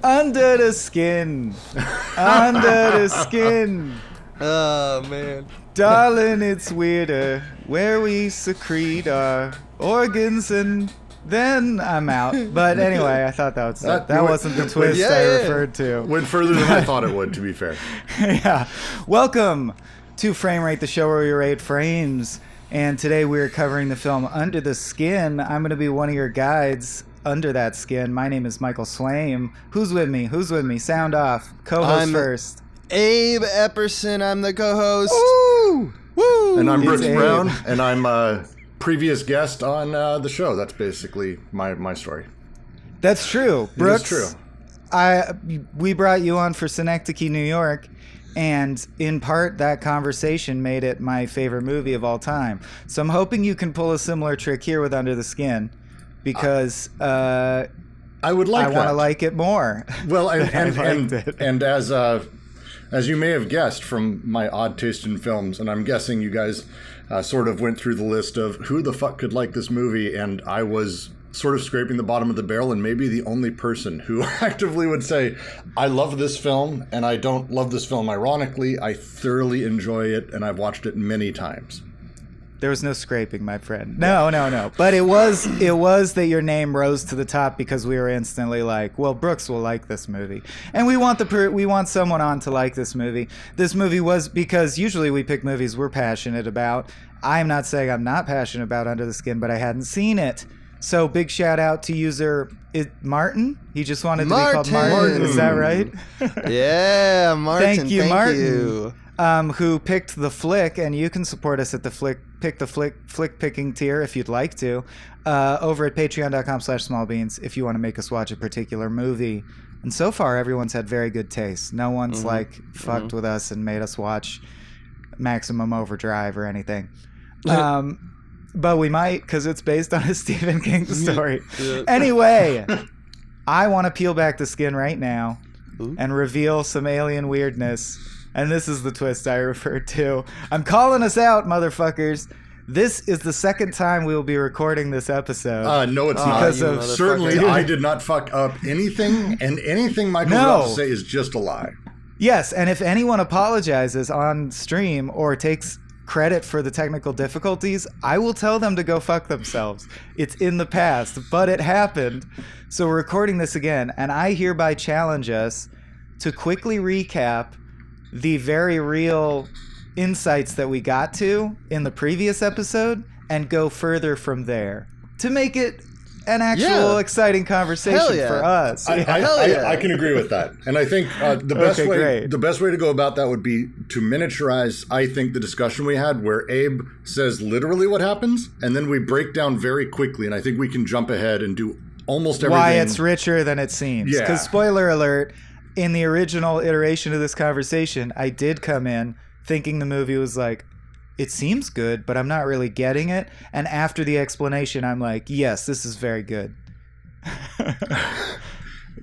Under the skin. Under the skin. Oh, man. Darling, it's weirder where we secrete our organs and then I'm out. But anyway, I thought that wasn't the twist I referred to. Went further than I thought it would, to be fair. Yeah. Welcome to Frame Rate, the show where we rate frames. And today we're covering the film Under the Skin. I'm going to be one of your guides under that skin. My name is Michael Swaim. Who's with me? Sound off. Co-host first. Abe Epperson. I'm the co-host. Woo! Woo! And I'm Brooks Abe. Brown, and I'm a previous guest on the show. That's basically my story. That's true. Brooks, It is true. We brought you on for Synecdoche, New York, and in part that conversation made it my favorite movie of all time. So I'm hoping you can pull a similar trick here with Under the Skin, because I would like I that. want to like it more. Well, and liked it. as you may have guessed from my odd taste in films, and I'm guessing you guys sort of went through the list of who the fuck could like this movie, and I was sort of scraping the bottom of the barrel and maybe the only person who actively would say, I love this film, and I don't love this film ironically. I thoroughly enjoy it, and I've watched it many times. There was no scraping, my friend. No. But it was that your name rose to the top because we were instantly like, well, Brooks will like this movie, and we want someone on to like this movie. This movie was, because usually we pick movies we're passionate about. I'm not saying I'm not passionate about Under the Skin, but I hadn't seen it. So big shout out to user Martin. He just wanted to be called Martin. Is that right? Yeah, Martin. Thank you, Martin. Who picked the flick, and you can support us at the pick picking tier if you'd like to, over at patreon.com/smallbeans if you want to make us watch a particular movie. And so far, everyone's had very good taste. No one's fucked with us and made us watch Maximum Overdrive or anything. But we might, because it's based on a Stephen King story. Anyway, I want to peel back the skin right now and reveal some alien weirdness. And this is the twist I referred to. I'm calling us out, motherfuckers. This is the second time we will be recording this episode. No, it's not. Certainly, I did not fuck up anything, and anything Michael's about to say is just a lie. Yes, and if anyone apologizes on stream or takes credit for the technical difficulties, I will tell them to go fuck themselves. It's in the past, but it happened. So we're recording this again, and I hereby challenge us to quickly recap the very real insights that we got to in the previous episode and go further from there to make it an actual exciting conversation for us. I can agree with that. And I think the best way to go about that would be to miniaturize, I think, the discussion we had where Abe says literally what happens, and then we break down very quickly, and I think we can jump ahead and do almost everything. Why it's richer than it seems. Yeah. Because spoiler alert, in the original iteration of this conversation, I did come in thinking the movie was like, it seems good, but I'm not really getting it. And after the explanation, I'm like, yes, this is very good.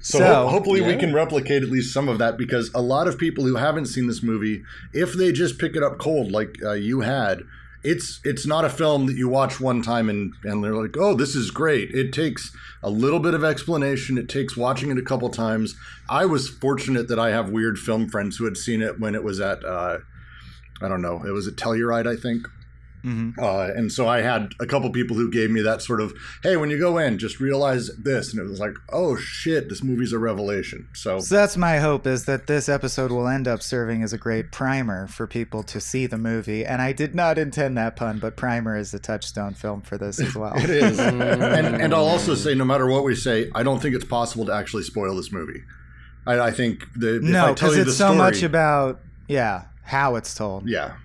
So hopefully we can replicate at least some of that, because a lot of people who haven't seen this movie, if they just pick it up cold like you had, it's not a film that you watch one time and they're like, oh, this is great. It takes a little bit of explanation. It takes watching it a couple times. I was fortunate that I have weird film friends who had seen it when it was at, I don't know, it was at Telluride, I think. Mm-hmm. And so I had a couple people who gave me that sort of, hey, when you go in, just realize this. And it was like, oh, shit, this movie's a revelation. So that's my hope, is that this episode will end up serving as a great primer for people to see the movie. And I did not intend that pun, but primer is the touchstone film for this as well. It is. And I'll also say, no matter what we say, I don't think it's possible to actually spoil this movie. I think no, because it's so much about, how it's told. Yeah.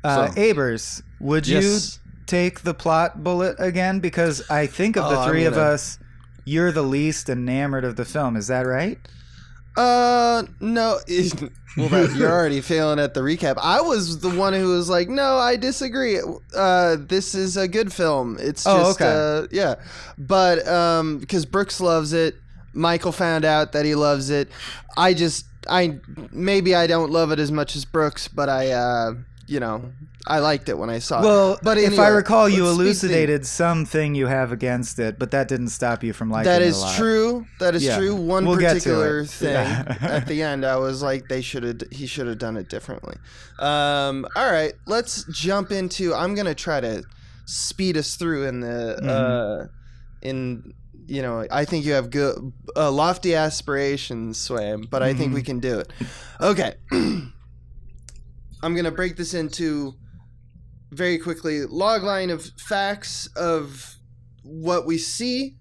Abers, would you take the plot bullet again? Because I think of the three of us, you're the least enamored of the film. Is that right? No. Well, you're already failing at the recap. I was the one who was like, no, I disagree. This is a good film. It's just, But, because Brooks loves it, Michael found out that he loves it. Maybe I don't love it as much as Brooks, but I liked it when I saw Well, it. But if anyway, I recall, you let's speak elucidated something you have against it, but that didn't stop you from liking that it a is lot. true. That is Yeah. true. One We'll get to particular it. thing Yeah. at the end, I was like, he should have done it differently. All right, let's jump into. I'm gonna try to speed us through in the I think you have good lofty aspirations, Swam, but I think we can do it. Okay. I'm going to break this into very quickly log line of facts of what we see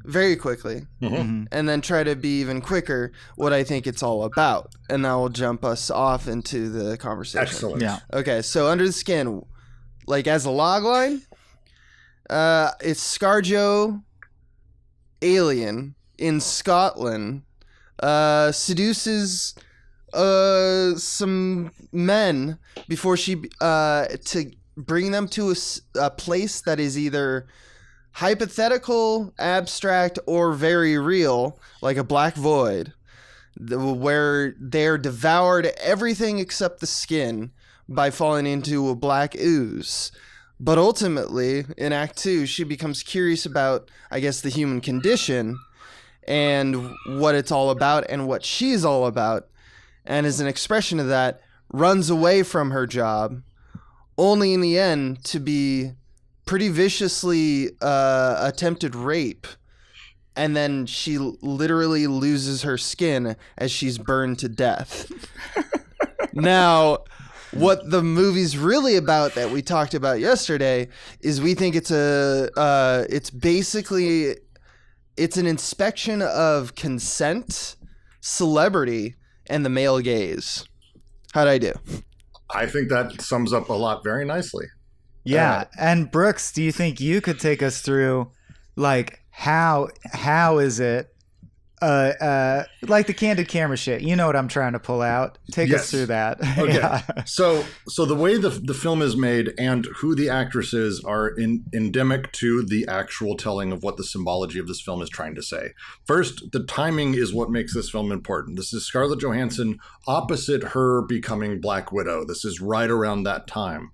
very quickly, and then try to be even quicker what I think it's all about, and that will jump us off into the conversation. Excellent. Yeah. Okay, so under the skin, like as a log line, it's Scarjo alien in Scotland seduces some men before she to bring them to a place that is either hypothetical, abstract, or very real, like a black void, where they're devoured everything except the skin by falling into a black ooze. But ultimately, in Act 2, she becomes curious about, I guess, the human condition and what it's all about and what she's all about. And as an expression of that, runs away from her job, only in the end to be pretty viciously attempted rape. And then she literally loses her skin as she's burned to death. Now, what the movie's really about that we talked about yesterday is we think it's basically an inspection of consent, celebrity, and the male gaze. How'd I do? I think that sums up a lot very nicely. Yeah. And Brooks, do you think you could take us through, like, how is it, like the candid camera shit? You know what I'm trying to pull out. Take us through that. Okay. Yeah. So the way the film is made and who the actress is are endemic to the actual telling of what the symbology of this film is trying to say. First, the timing is what makes this film important. This is Scarlett Johansson opposite her becoming Black Widow. This is right around that time.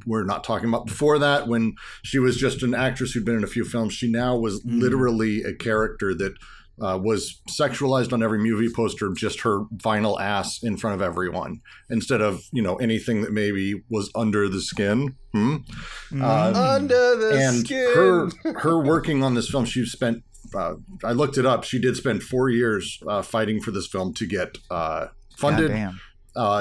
We're not talking about before that when she was just an actress who'd been in a few films. She now was literally a character that was sexualized on every movie poster, just her vinyl ass in front of everyone, instead of, anything that maybe was under the skin. Under the skin. And her working on this film, she spent, I looked it up, she did spend 4 years fighting for this film to get funded. Goddamn.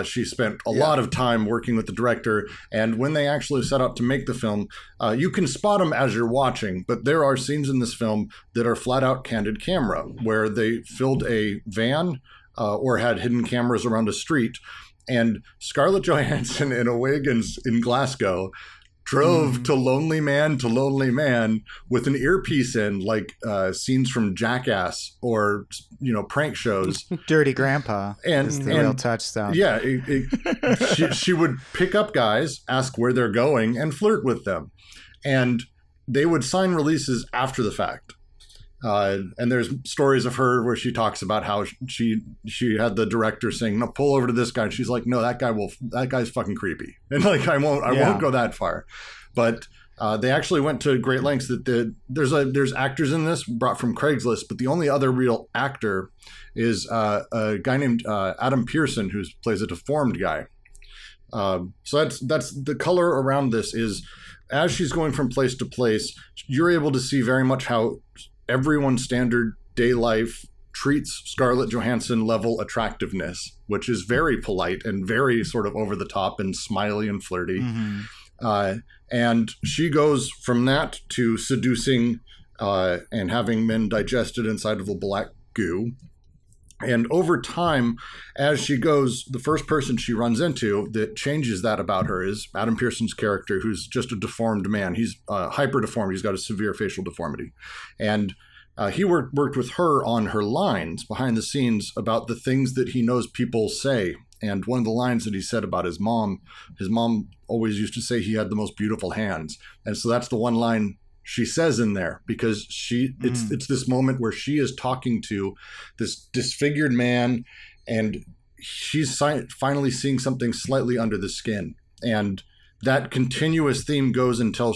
She spent a lot of time working with the director, and when they actually set out to make the film, you can spot them as you're watching, but there are scenes in this film that are flat out candid camera, where they filled a van or had hidden cameras around a street, and Scarlett Johansson in a wig in Glasgow drove to Lonely Man with an earpiece in, like scenes from Jackass or prank shows. Dirty Grandpa is the real touchstone. Yeah, she would pick up guys, ask where they're going, and flirt with them, and they would sign releases after the fact. And there's stories of her where she talks about how she had the director saying, "No, pull over to this guy." And she's like, "No, that guy's fucking creepy." And like, I won't go that far. But they actually went to great lengths that there's actors in this brought from Craigslist, but the only other real actor is a guy named Adam Pearson, who plays a deformed guy. So that's the color around this is, as she's going from place to place, you're able to see very much how everyone's standard day life treats Scarlett Johansson level attractiveness, which is very polite and very sort of over the top and smiley and flirty. And she goes from that to seducing and having men digested inside of a black goo. And over time, as she goes, the first person she runs into that changes that about her is Adam Pearson's character, who's just a deformed man. He's hyper deformed. He's got a severe facial deformity. And he worked with her on her lines behind the scenes about the things that he knows people say. And one of the lines that he said about his mom always used to say he had the most beautiful hands. And so that's the one line she says in there, because it's this moment where she is talking to this disfigured man, and she's finally seeing something slightly under the skin. And that continuous theme goes until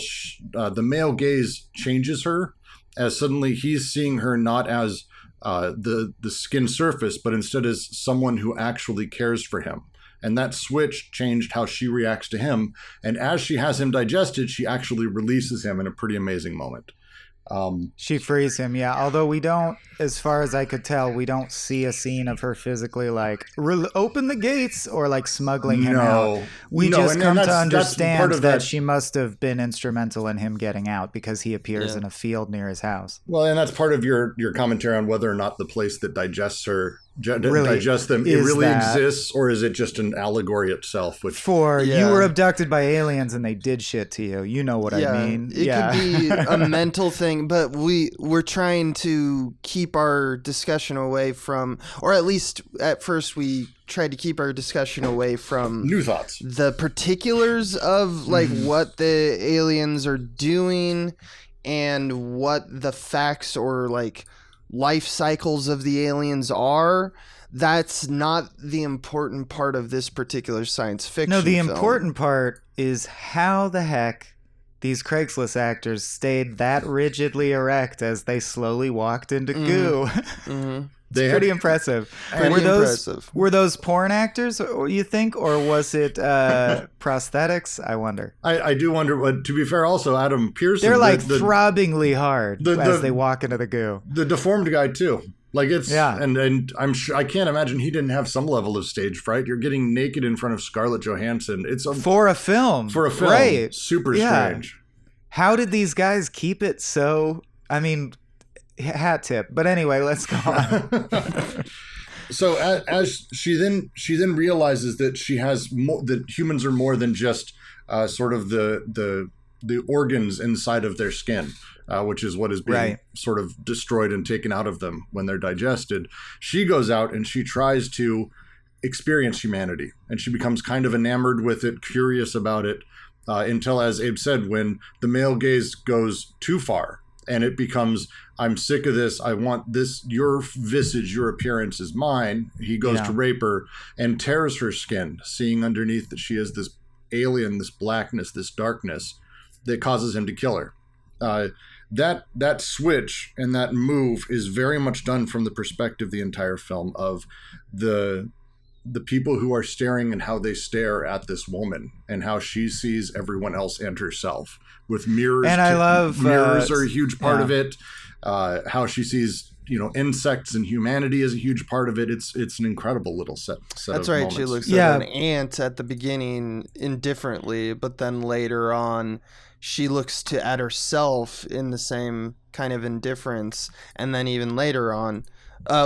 the male gaze changes her, as suddenly he's seeing her not as the skin surface, but instead as someone who actually cares for him. And that switch changed how she reacts to him. And as she has him digested, she actually releases him in a pretty amazing moment. She frees him, yeah. Although we don't, as far as I could tell, we don't see a scene of her physically like open the gates or like smuggling him out. We just come to understand that she must have been instrumental in him getting out because he appears in a field near his house. Well, and that's part of your commentary on whether or not the place that digests her really digest them, it really exists, or is it just an allegory itself? Which you were abducted by aliens and they did shit to you. You know what I mean? It could be a mental thing, but we're trying to keep our discussion away from, or at least at first we tried to keep our discussion away from new thoughts, the particulars of like what the aliens are doing and what the facts or like life cycles of the aliens are. That's not the important part of this particular science fiction No, the film. important part is how the heck these Craigslist actors stayed that rigidly erect as they slowly walked into goo. It's pretty impressive. Were those porn actors, you think, or was it prosthetics? I wonder. I do wonder. But to be fair, also Adam Pearson, they're like throbbingly hard as they walk into the goo. The deformed guy too. Like it's and I'm sure I can't imagine he didn't have some level of stage fright. You're getting naked in front of Scarlett Johansson. It's for a film, right? Super strange. How did these guys keep it so? I mean, hat tip. But anyway, let's go on. So as she then realizes that she has that humans are more than just sort of the organs inside of their skin, which is what is being sort of destroyed and taken out of them when they're digested. She goes out and she tries to experience humanity, and she becomes kind of enamored with it, curious about it, until, as Abe said, when the male gaze goes too far and it becomes, I'm sick of this, I want this, your visage, your appearance is mine. He goes to rape her and tears her skin, seeing underneath that she is this alien, this blackness, this darkness that causes him to kill her. That switch and that move is very much done from the perspective of the entire film of the people who are staring and how they stare at this woman and how she sees everyone else and herself with mirrors. And I love mirrors are a huge part of it. How she sees, insects and humanity is a huge part of it. It's an incredible little set That's of right. moments. She looks at an ant at the beginning indifferently, but then later on she looks at herself in the same kind of indifference, and then even later on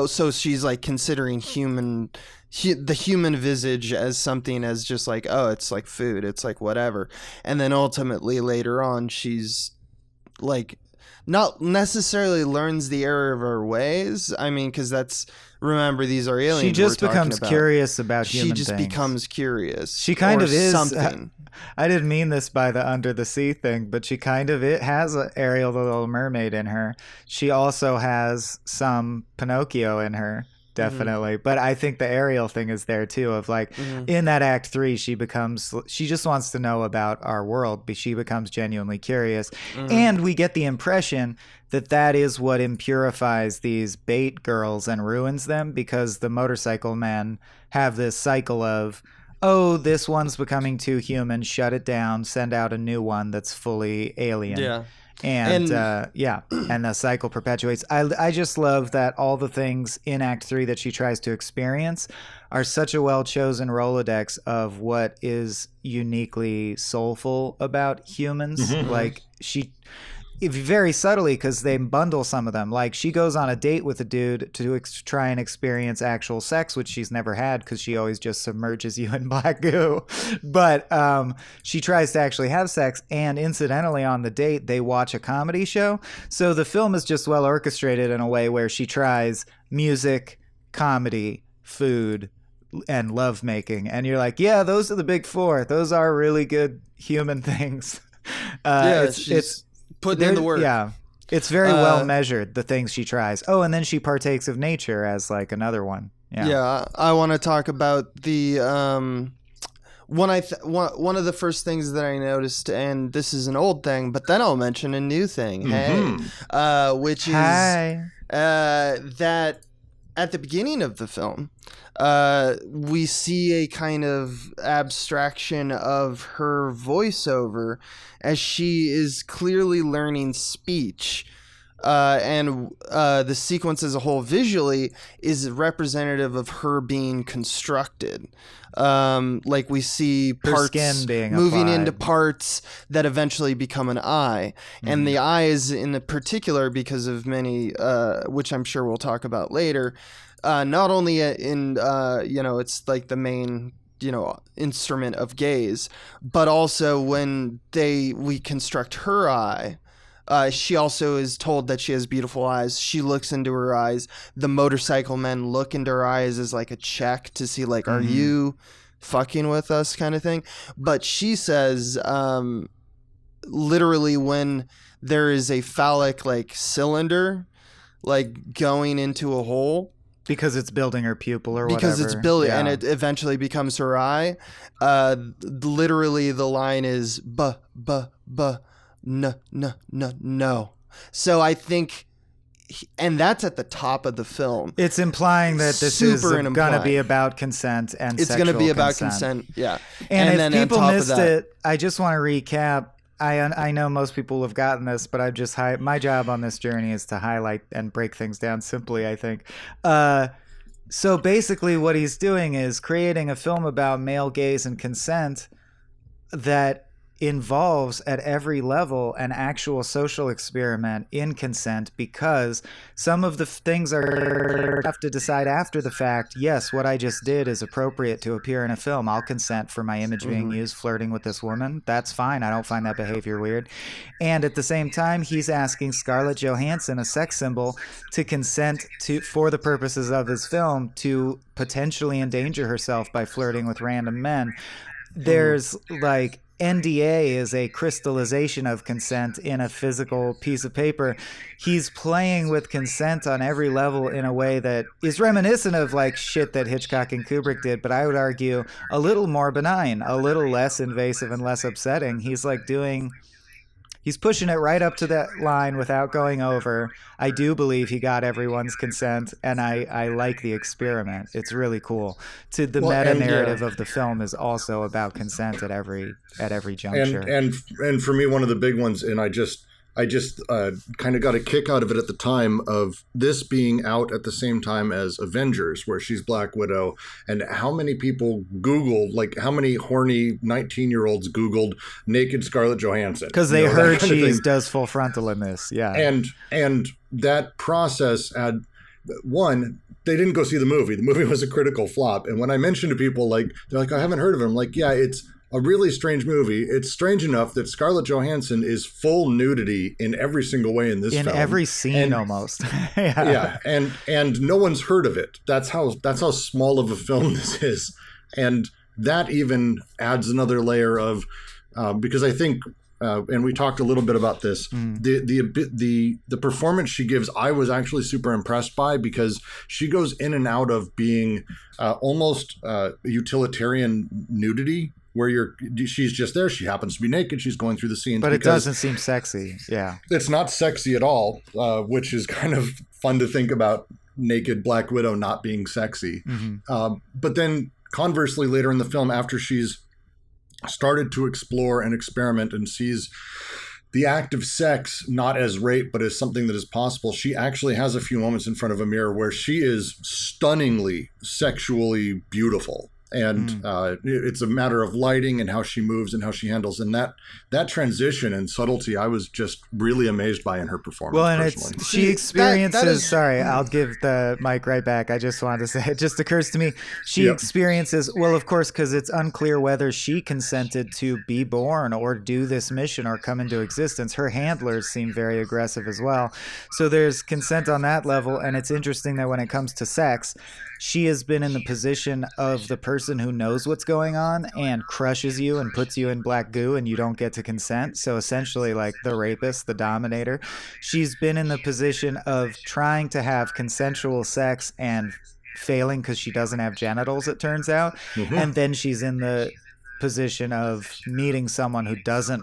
so she's like considering the human visage as something as just like, oh, it's like food, it's like whatever. And then ultimately later on she's like not necessarily learns the error of her ways. I mean, because remember, these are aliens. She just becomes curious about human things. She just becomes curious. She kind of is something. I didn't mean this by the under the sea thing, but she kind of has an Ariel the Little Mermaid in her. She also has some Pinocchio in her. Definitely. But I think the Ariel thing is there too, of like in that act 3, she just wants to know about our world, but she becomes genuinely curious. And we get the impression that is what impurifies these bait girls and ruins them, because the motorcycle men have this cycle of, oh, this one's becoming too human, shut it down, send out a new one that's fully alien. Yeah. And the cycle perpetuates. I just love that all the things in Act 3 that she tries to experience are such a well-chosen Rolodex of what is uniquely soulful about humans. Like very subtly, because they bundle some of them. Like she goes on a date with a dude to try and experience actual sex, which she's never had because she always just submerges you in black goo. But she tries to actually have sex, and incidentally on the date they watch a comedy show. So the film is just well orchestrated in a way where she tries music, comedy, food, and lovemaking, and you're like, yeah, those are the big 4. Those are really good human things. It's putting in the work. Yeah. It's very well measured, the things she tries. Oh, and then she partakes of nature as like another one. Yeah, I want to talk about the one of the first things that I noticed, and this is an old thing, but then I'll mention a new thing. Which is that at the beginning of the film, we see a kind of abstraction of her voiceover as she is clearly learning speech. And the sequence as a whole visually is representative of her being constructed. Like we see parts moving applied into parts that eventually become an eye. And the eye is in particular because of many, which I'm sure we'll talk about later, not only in, it's like the main instrument of gaze, but also when we construct her eye. She also is told that she has beautiful eyes. She looks into her eyes. The motorcycle men look into her eyes as like a check to see like, are you fucking with us kind of thing? But she says, literally when there is a phallic like cylinder, like going into a hole. Because it's building her pupil or because whatever. It's building, and it eventually becomes her eye. Literally the line is, no. So I think, and that's at the top of the film. It's implying that this is going to be about consent and it's going to be about consent. Yeah. And if people missed it, I just want to recap. I know most people have gotten this, but my job on this journey is to highlight and break things down simply, I think. So basically what he's doing is creating a film about male gaze and consent that involves at every level an actual social experiment in consent, because some of the things have to decide after the fact. Yes, what I just did is appropriate to appear in a film. I'll consent for my image being used flirting with this woman. That's fine. I don't find that behavior weird. And at the same time, he's asking Scarlett Johansson, a sex symbol, to consent for the purposes of his film to potentially endanger herself by flirting with random men. There's like NDA is a crystallization of consent in a physical piece of paper. He's playing with consent on every level in a way that is reminiscent of like shit that Hitchcock and Kubrick did, but I would argue a little more benign, a little less invasive and less upsetting. He's pushing it right up to that line without going over. I do believe he got everyone's consent, and I like the experiment. It's really cool. The meta narrative of the film is also about consent at every juncture. And for me, one of the big ones, and I just kind of got a kick out of it at the time of this being out at the same time as Avengers, where she's Black Widow, and how many people Googled, like how many horny 19-year-olds Googled naked Scarlett Johansson. Because they heard she does full frontal in this, yeah. And that process had, one, they didn't go see the movie. The movie was a critical flop. And when I mentioned to people, like, they're like, I haven't heard of it. I'm like, yeah, it's a really strange movie. It's strange enough that Scarlett Johansson is full nudity in every single way in this film. In every scene, almost. Yeah, and no one's heard of it. That's how small of a film this is, and that even adds another layer of because I think. And we talked a little bit about this. The performance she gives, I was actually super impressed by, because she goes in and out of being almost utilitarian nudity, where she's just there. She happens to be naked. She's going through the scenes. But it doesn't seem sexy. Yeah. It's not sexy at all, which is kind of fun to think about, naked Black Widow not being sexy. But then conversely, later in the film, after she's started to explore and experiment and sees the act of sex not as rape, but as something that is possible, she actually has a few moments in front of a mirror where she is stunningly sexually beautiful. And it's a matter of lighting and how she moves and how she handles. And that transition and subtlety, I was just really amazed by in her performance. Well, and she experiences, sorry, I'll give the mic right back. I just wanted to say, it just occurs to me, she experiences, well, of course, because it's unclear whether she consented to be born or do this mission or come into existence. Her handlers seem very aggressive as well. So there's consent on that level. And it's interesting that when it comes to sex, she has been in the position of the person who knows what's going on and crushes you and puts you in black goo and you don't get to consent. So essentially like the rapist, the dominator. She's been in the position of trying to have consensual sex and failing because she doesn't have genitals, it turns out. And then she's in the position of meeting someone who doesn't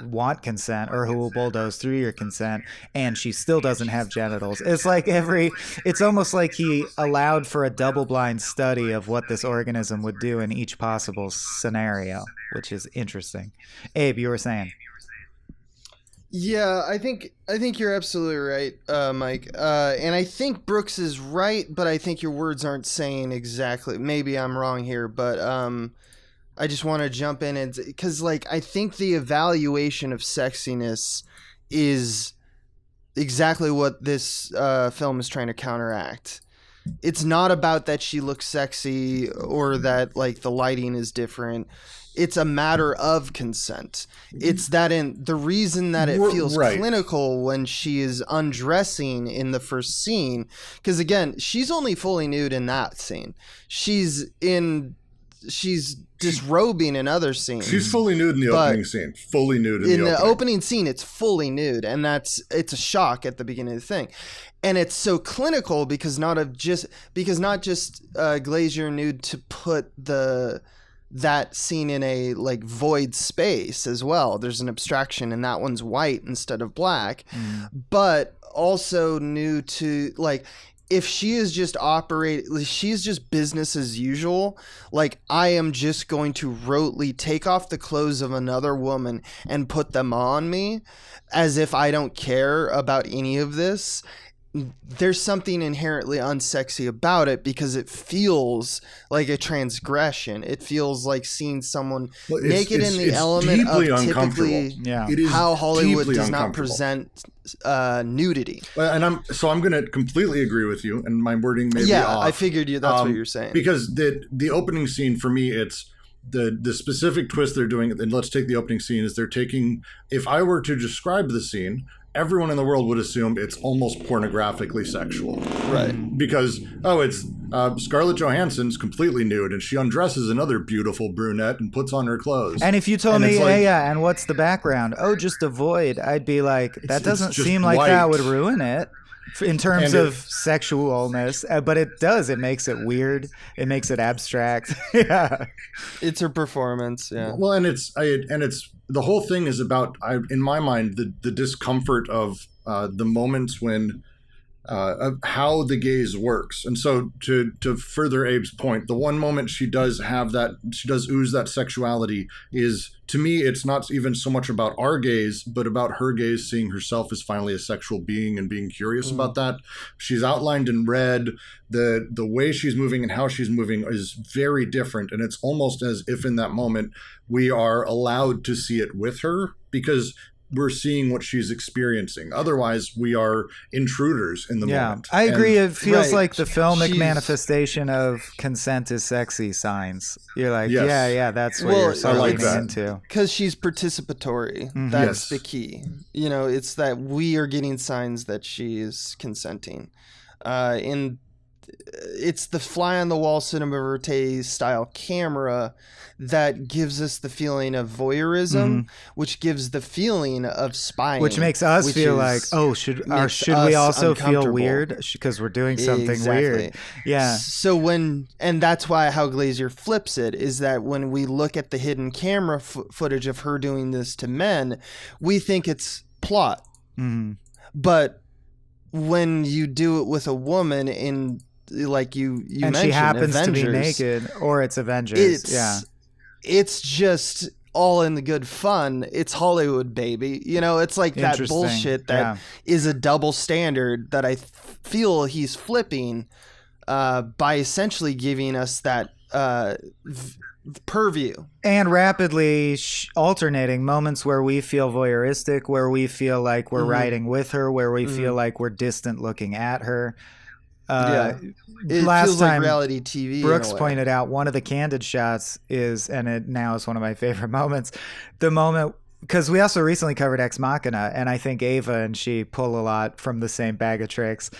want consent or who will bulldoze through your consent, and she still doesn't have genitals. It's like it's almost like he allowed for a double-blind study of what this organism would do in each possible scenario, which is interesting. Abe, you were saying. Yeah, I think you're absolutely right, Mike. And I think Brooks is right, but I think your words aren't saying exactly. Maybe I'm wrong here, but I just want to jump in and because like I think the evaluation of sexiness is exactly what this film is trying to counteract. It's not about that she looks sexy or that like the lighting is different. It's a matter of consent. It's that the reason that it feels clinical when she is undressing in the first scene, because again, she's only fully nude in that scene. She's disrobing in other scenes. She's fully nude in the opening scene. Fully nude in the opening scene. It's fully nude, and it's a shock at the beginning of the thing, and it's so clinical because not just Glazer nude to put that scene in a like void space as well. There's an abstraction, and that one's white instead of black, but also new to like. If she is just she's just business as usual. Like, I am just going to rotely take off the clothes of another woman and put them on me as if I don't care about any of this. There's something inherently unsexy about it because it feels like a transgression. It feels like seeing someone naked in the element of typically how Hollywood does not present nudity. And I'm going to completely agree with you, and my wording may be off. I figured that's what you're saying. Because the opening scene for me, it's the specific twist they're doing. And let's take the opening scene is they're taking. If I were to describe the scene, everyone in the world would assume it's almost pornographically sexual. Right. Because, it's Scarlett Johansson's completely nude, and she undresses another beautiful brunette and puts on her clothes. And if you told me, and what's the background? Oh, just a void. I'd be like, that doesn't seem like white. That would ruin it in terms of sexualness. But it does. It makes it weird. It makes it abstract. Yeah. It's her performance, yeah. Well, and it's the whole thing is about, in my mind, the discomfort of the moments when of how the gaze works. And so to further Abe's point, the one moment she does ooze that sexuality is, to me, it's not even so much about our gaze, but about her gaze seeing herself as finally a sexual being and being curious about that. She's outlined in red. The way she's moving and how she's moving is very different. And it's almost as if in that moment we are allowed to see it with her because we're seeing what she's experiencing. Otherwise, we are intruders in the moment. I agree. It feels like the filmic manifestation of consent is sexy signs. You're like, that's what you're sort of leaning into. Because she's participatory. That's the key. You know, it's that we are getting signs that she is consenting. And it's the fly on the wall cinema verite style camera that gives us the feeling of voyeurism, which gives the feeling of spying, which makes us feel like, should we also feel weird because we're doing something weird? Yeah. So and that's why how Glazer flips it is that when we look at the hidden camera footage of her doing this to men, we think it's plot, but when you do it with a woman in like you and mentioned, she happens Avengers, to be naked, or it's Avengers. It's just all in the good fun. It's Hollywood, baby. You know, it's like that bullshit that is a double standard that I feel he's flipping by essentially giving us that purview. And rapidly alternating moments where we feel voyeuristic, where we feel like we're riding with her, where we feel like we're distant looking at her. It last feels time like reality TV. Brooks pointed out one of the candid shots is, and it now is one of my favorite moments, the moment, because we also recently covered Ex Machina, and I think Ava and she pull a lot from the same bag of tricks.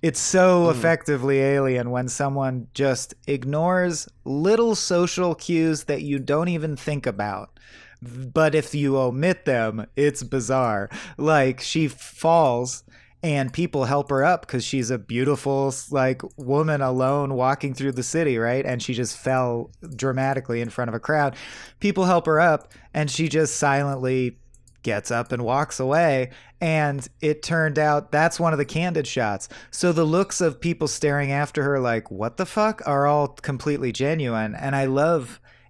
It's so effectively alien when someone just ignores little social cues that you don't even think about. But if you omit them, it's bizarre. Like, she falls and people help her up because she's a beautiful like woman alone walking through the city, right? And she just fell dramatically in front of a crowd. People help her up, and she just silently gets up and walks away. And it turned out that's one of the candid shots. So the looks of people staring after her like, what the fuck, are all completely genuine. And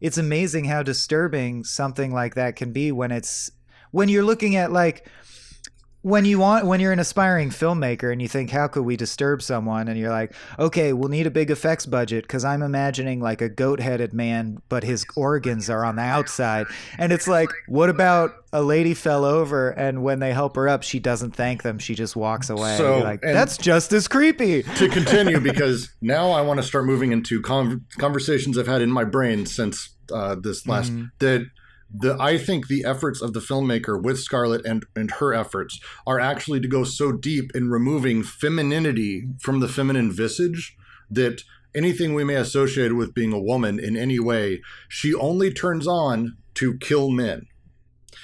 it's amazing how disturbing something like that can be when you're looking at like, when you're an aspiring filmmaker and you think, how could we disturb someone? And you're like, okay, we'll need a big effects budget because I'm imagining like a goat-headed man, but his organs are on the outside. And it's like, what about a lady fell over and when they help her up, she doesn't thank them. She just walks away. So, you're like, that's just as creepy. To continue, because now I want to start moving into conversations I've had in my brain since this last... I think the efforts of the filmmaker with Scarlett and her efforts are actually to go so deep in removing femininity from the feminine visage that anything we may associate with being a woman in any way, she only turns on to kill men.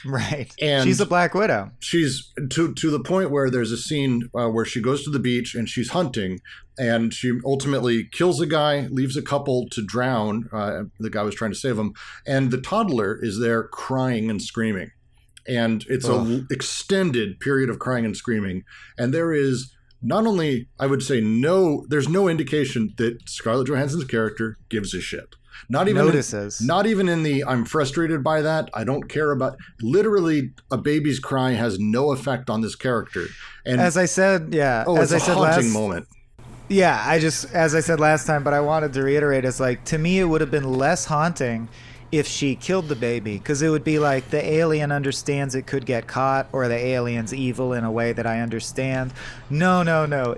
Right. And she's a Black Widow. She's to the point where there's a scene where she goes to the beach and she's hunting, and she ultimately kills a guy, leaves a couple to drown. The guy was trying to save them. And the toddler is there crying and screaming. And it's an extended period of crying and screaming. And there is not only, I would say, there's no indication that Scarlett Johansson's character gives a shit. Not even notices. Not even in the I'm frustrated by that. I don't care about. Literally, a baby's cry has no effect on this character. And as I said, it's a haunting moment. Yeah, as I said last time, but I wanted to reiterate, it's like, to me, it would have been less haunting if she killed the baby, because it would be like the alien understands it could get caught, or the alien's evil in a way that I understand. No.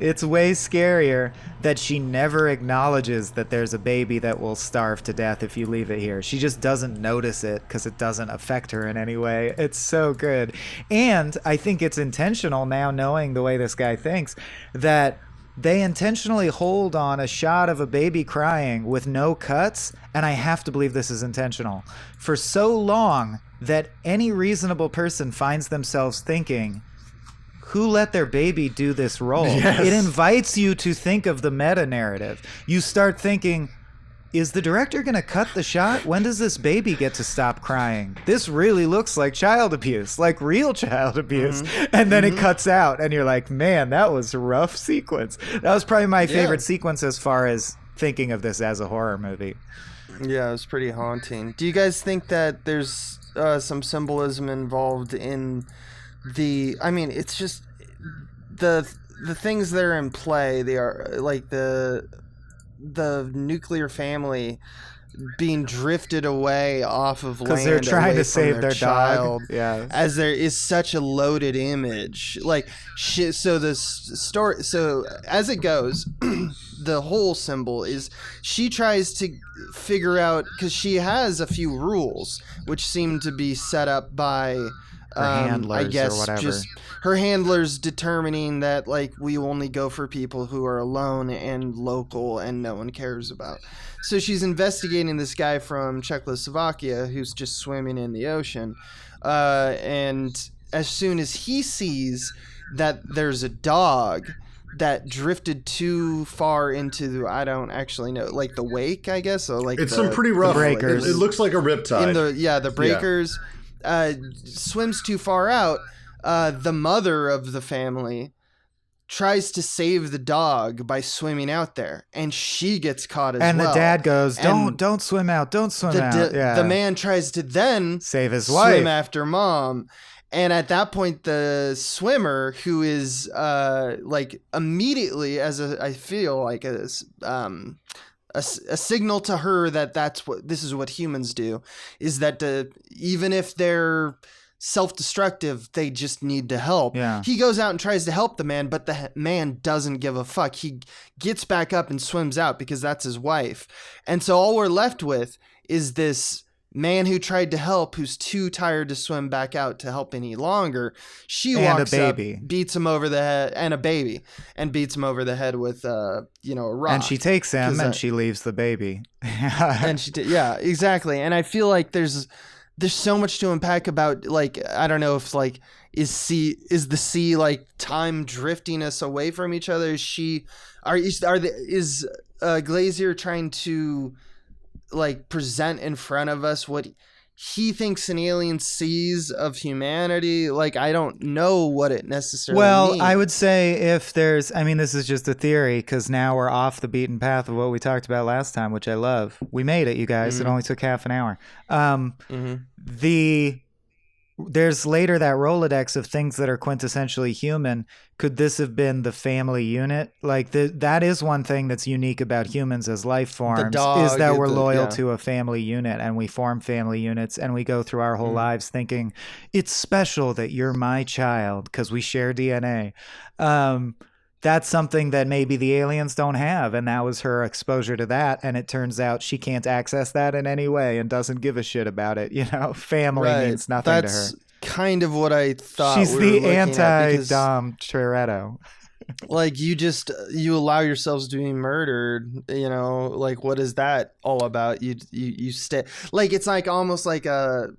It's way scarier that she never acknowledges that there's a baby that will starve to death if you leave it here. She just doesn't notice it because it doesn't affect her in any way. It's so good. And I think it's intentional now, knowing the way this guy thinks, that they intentionally hold on a shot of a baby crying with no cuts, and I have to believe this is intentional, for so long that any reasonable person finds themselves thinking, who let their baby do this role? Yes. It invites you to think of the meta-narrative. You start thinking, is the director going to cut the shot? When does this baby get to stop crying? This really looks like child abuse, like real child abuse. And then it cuts out, and you're like, man, that was a rough sequence. That was probably my favorite sequence as far as thinking of this as a horror movie. Yeah, it was pretty haunting. Do you guys think that there's some symbolism involved in it's just the things that are in play. They are like the nuclear family being drifted away off of land because they're trying to save their child. dog. Yeah, as there is such a loaded image, like shit. So the story. So as it goes, the whole symbol is she tries to figure out, because she has a few rules which seem to be set up by handlers, I guess, or whatever. just her handlers determining that, like, we only go for people who are alone and local and no one cares about. So she's investigating this guy from Czechoslovakia who's just swimming in the ocean. And as soon as he sees that there's a dog that drifted too far into I don't actually know, like the wake, I guess. So like it's some pretty rough breakers. It looks like a riptide. The breakers. Swims too far out. The mother of the family tries to save the dog by swimming out there, and she gets caught as well. And the dad goes, don't swim out, don't swim out. The man tries to then save his wife, swim after mom. And at that point, the swimmer, who is like immediately, I feel like a signal to her that this is what humans do, is that even if they're self-destructive, they just need to help. Yeah. He goes out and tries to help the man, but the man doesn't give a fuck. He gets back up and swims out because that's his wife. And so all we're left with is this man who tried to help, who's too tired to swim back out to help any longer. She walks up, beats him over the head, and a baby, and beats him over the head with a rock. And she takes him and she leaves the baby. And yeah, exactly. And I feel like there's there's so much to unpack about, like, I don't know if, like, is the sea like time drifting us away from each other? Is Glazer trying to like present in front of us what he thinks an alien sees of humanity? Like, I don't know what it necessarily means. I would say if there's, I mean, this is just a theory because now we're off the beaten path of what we talked about last time, which I love. We made it, you guys. It only took half an hour. There's later that Rolodex of things that are quintessentially human. Could this have been the family unit? Like that is one thing that's unique about humans as life forms, is that we're loyal to a family unit, and we form family units, and we go through our whole lives thinking it's special that you're my child because we share DNA. That's something that maybe the aliens don't have, and that was her exposure to that, and it turns out she can't access that in any way and doesn't give a shit about it. You know, family means nothing to her. That's kind of what I thought. She's the anti-Dom Toretto. Like, you allow yourselves to be murdered, you know, like, what is that all about? You stay, like, it's like almost like a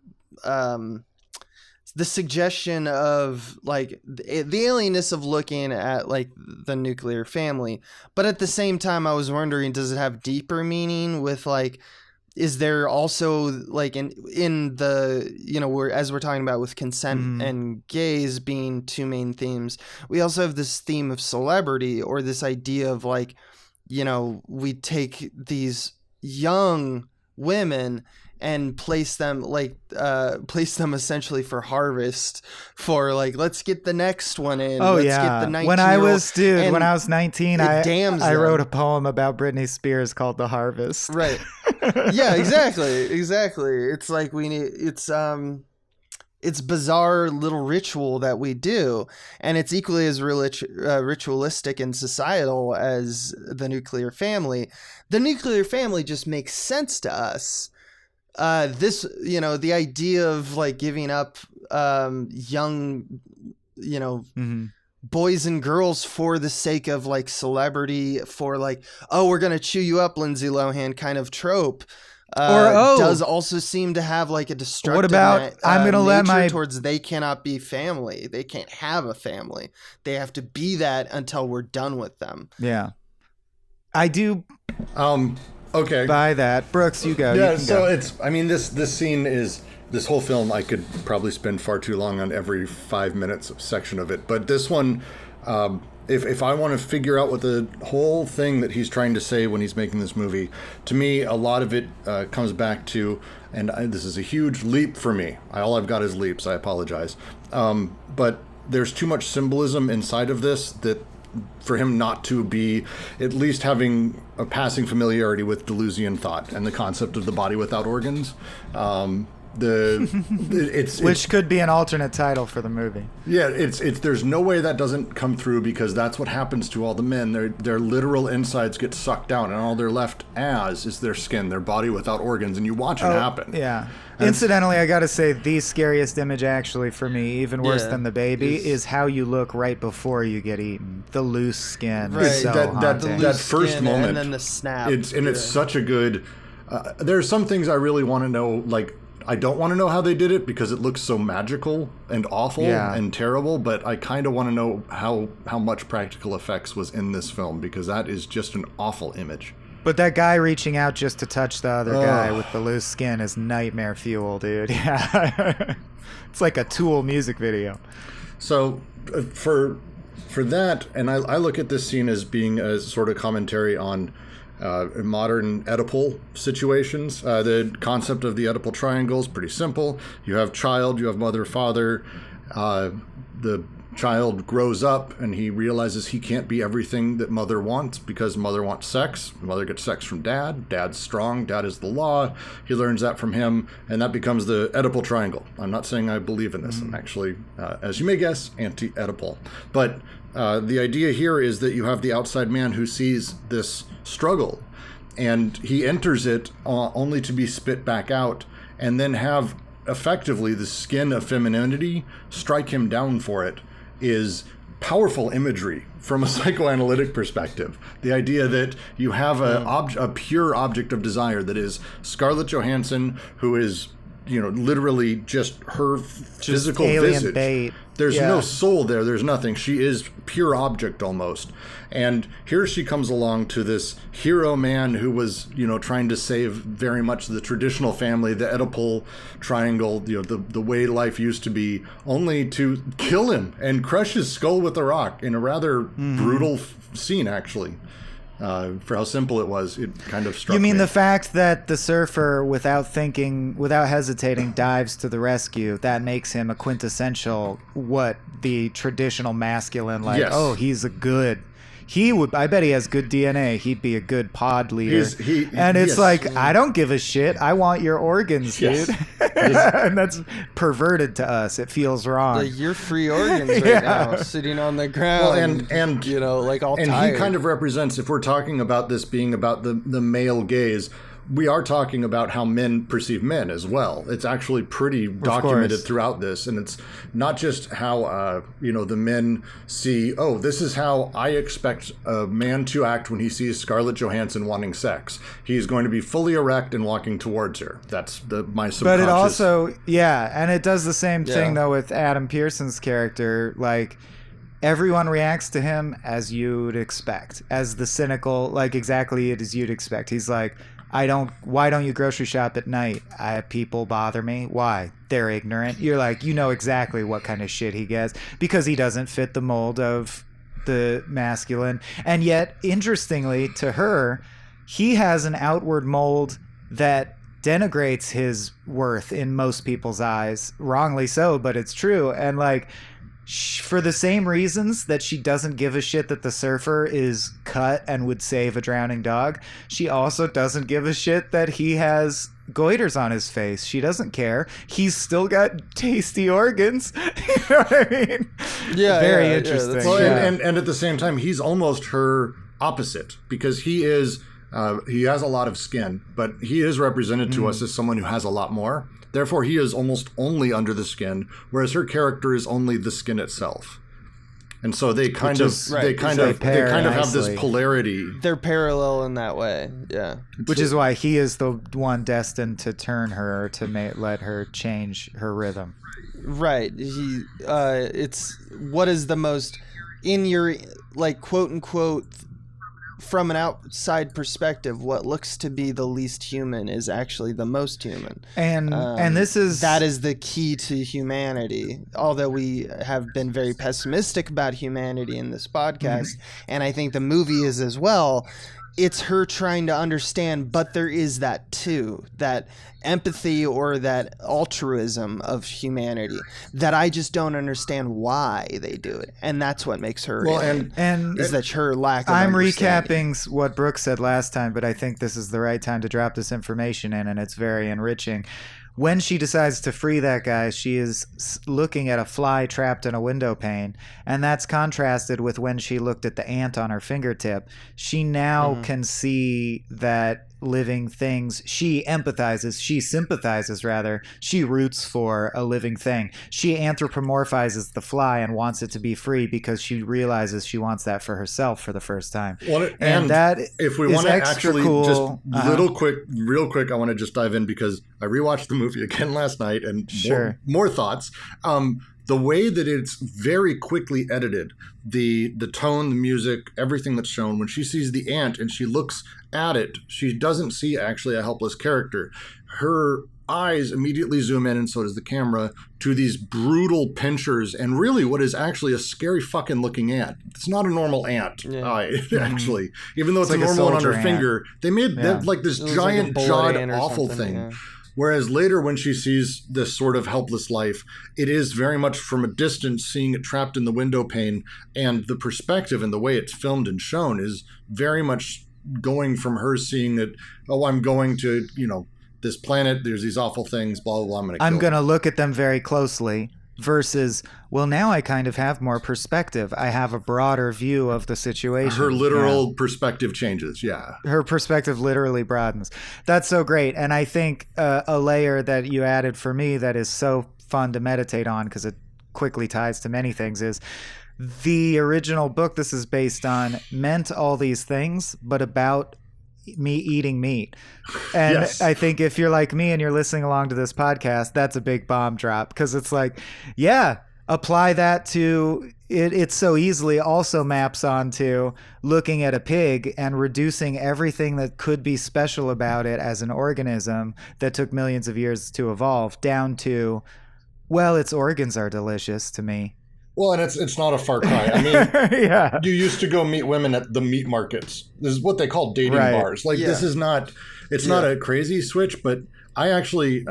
the suggestion of like the alienness of looking at like the nuclear family. But at the same time, I was wondering, does it have deeper meaning with like, is there also like in the, you know, as we're talking about with consent and gaze being two main themes, we also have this theme of celebrity, or this idea of like, you know, we take these young women and place them essentially for harvest, for like, let's get the next one in. Let's get the 19-year-old. When I was 19, I wrote a poem about Britney Spears called The Harvest. Right. Yeah, exactly. It's like it's bizarre little ritual that we do, and it's equally as ritualistic and societal as the nuclear family. The nuclear family just makes sense to us. This, you know, the idea of like giving up young, you know, boys and girls for the sake of like celebrity, for like, oh, we're gonna chew you up, Lindsay Lohan kind of trope, does also seem to have like a destructive what about I'm gonna let my towards they cannot be family, they can't have a family, they have to be that until we're done with them. Yeah, I do. Okay. By that, Brooks, you go. Yeah, you can so go. it's, I mean, this scene is, this whole film, I could probably spend far too long on every 5 minutes section of it. But this one, if I want to figure out what the whole thing that he's trying to say when he's making this movie, to me, a lot of it comes back to, and this is a huge leap for me. All I've got is leaps. I apologize. But there's too much symbolism inside of this that for him not to be at least having a passing familiarity with Deleuzian thought and the concept of the body without organs. Which could be an alternate title for the movie. Yeah, it's there's no way that doesn't come through, because that's what happens to all the men. Their literal insides get sucked down, and all they're left as is their skin, their body without organs, and you watch it happen. Yeah. Incidentally, I gotta say, the scariest image actually for me, even worse than the baby, is how you look right before you get eaten. The loose skin. Right. So that first moment, and then the snap. It's such a good. There are some things I really want to know, like, I don't want to know how they did it because it looks so magical and awful and terrible, but I kind of want to know how much practical effects was in this film, because that is just an awful image. But that guy reaching out just to touch the other guy with the loose skin is nightmare fuel, dude. Yeah. It's like a Tool music video. So for that, and I look at this scene as being a sort of commentary on modern Oedipal situations. The concept of the Oedipal triangle is pretty simple. You have child, you have mother, father. The child grows up and he realizes he can't be everything that mother wants, because mother wants sex. Mother gets sex from dad. Dad's strong. Dad is the law. He learns that from him, and that becomes the Oedipal triangle. I'm not saying I believe in this. I'm actually, as you may guess, anti-Oedipal. But the idea here is that you have the outside man who sees this struggle, and he enters it only to be spit back out, and then have effectively the skin of femininity strike him down for it, is powerful imagery from a psychoanalytic perspective. The idea that you have a pure object of desire that is Scarlett Johansson, who is literally just her physical alien visage. bait. There's no soul there. There's nothing. She is pure object almost. And here she comes along to this hero man who was, trying to save very much the traditional family, the Oedipal triangle, the way life used to be, only to kill him and crush his skull with a rock in a rather brutal scene, actually. For how simple it was, it kind of struck me. You mean the fact that the surfer, without thinking, without hesitating, dives to the rescue, that makes him a quintessential, the traditional masculine, Yes. oh, he's a good... I bet he has good DNA. He'd be a good pod leader. And it's like, I don't give a shit. I want your organs, dude. And that's perverted to us. It feels wrong. Like your free organs right now, sitting on the ground. Well, and all and tired. he kind of represents, if we're talking about this being about the male gaze, we are talking about how men perceive men as well. It's actually pretty documented throughout this. And it's not just how, the men see, oh, this is how I expect a man to act when he sees Scarlett Johansson wanting sex. He's going to be fully erect and walking towards her. That's my subconscious. But it also, and it does the same thing, though, with Adam Pearson's character. Like, everyone reacts to him as you'd expect, as the cynical, like exactly as you'd expect. He's like, why don't you grocery shop at night? People bother me. Why? They're ignorant. You're like, exactly what kind of shit he gets because he doesn't fit the mold of the masculine. And yet, interestingly, to her, he has an outward mold that denigrates his worth in most people's eyes. Wrongly so, but it's true. And like, for the same reasons that she doesn't give a shit that the surfer is cut and would save a drowning dog, she also doesn't give a shit that he has goiters on his face. She doesn't care. He's still got tasty organs. You know what I mean? Yeah, very interesting. Well, and at the same time, he's almost her opposite because he is. He has a lot of skin, but he is represented to us as someone who has a lot more. Therefore, he is almost only under the skin, whereas her character is only the skin itself. And so they kind of have this polarity. They're parallel in that way, yeah. Which is why he is the one destined to turn her, to let her change her rhythm. Right. It's what is the most in your, like, quote unquote, from an outside perspective, what looks to be the least human is actually the most human. And that is the key to humanity. Although we have been very pessimistic about humanity in this podcast, and I think the movie is as well, it's her trying to understand, but there is that too, that empathy or that altruism of humanity that I just don't understand why they do it, and that's what makes her. Well, and is that her lack of understanding. Recapping what Brooks said last time, but I think this is the right time to drop this information in, and it's very enriching. When she decides to free that guy, she is looking at a fly trapped in a window pane, and that's contrasted with when she looked at the ant on her fingertip. She now can see that living things, she sympathizes rather, she roots for a living thing. She anthropomorphizes the fly and wants it to be free because she realizes she wants that for herself for the first time. Well, and that if we want to actually cool. real quick, I want to just dive in because I rewatched the movie again last night and more thoughts. The way that it's very quickly edited, the tone, the music, everything that's shown, when she sees the ant and she looks at it, she doesn't see actually a helpless character. Her eyes immediately zoom in, and so does the camera, to these brutal pinchers and really what is actually a scary fucking looking ant. It's not a normal ant eye, actually. Even though it's like a normal one on her finger, they made that like this giant jawed awful thing. Yeah. Whereas later when she sees this sort of helpless life, it is very much from a distance seeing it trapped in the window pane, and the perspective and the way it's filmed and shown is very much going from her seeing that, oh, I'm going to, this planet, there's these awful things, blah, blah, blah, I'm going to look at them very closely versus, well, now I kind of have more perspective. I have a broader view of the situation. Her literal perspective changes, Her perspective literally broadens. That's so great. And I think a layer that you added for me that is so fun to meditate on because it quickly ties to many things is the original book this is based on meant all these things, but about me eating meat. And Yes. I think if you're like me and you're listening along to this podcast, that's a big bomb drop, because it's like, yeah, apply that to it. It so easily also maps onto looking at a pig and reducing everything that could be special about it as an organism that took millions of years to evolve down to, well, its organs are delicious to me. Well, and it's not a far cry. I mean, Yeah. you used to go meet women at the meat markets. This is what they call dating Right. bars. Like, this is not, it's not a crazy switch, but I actually,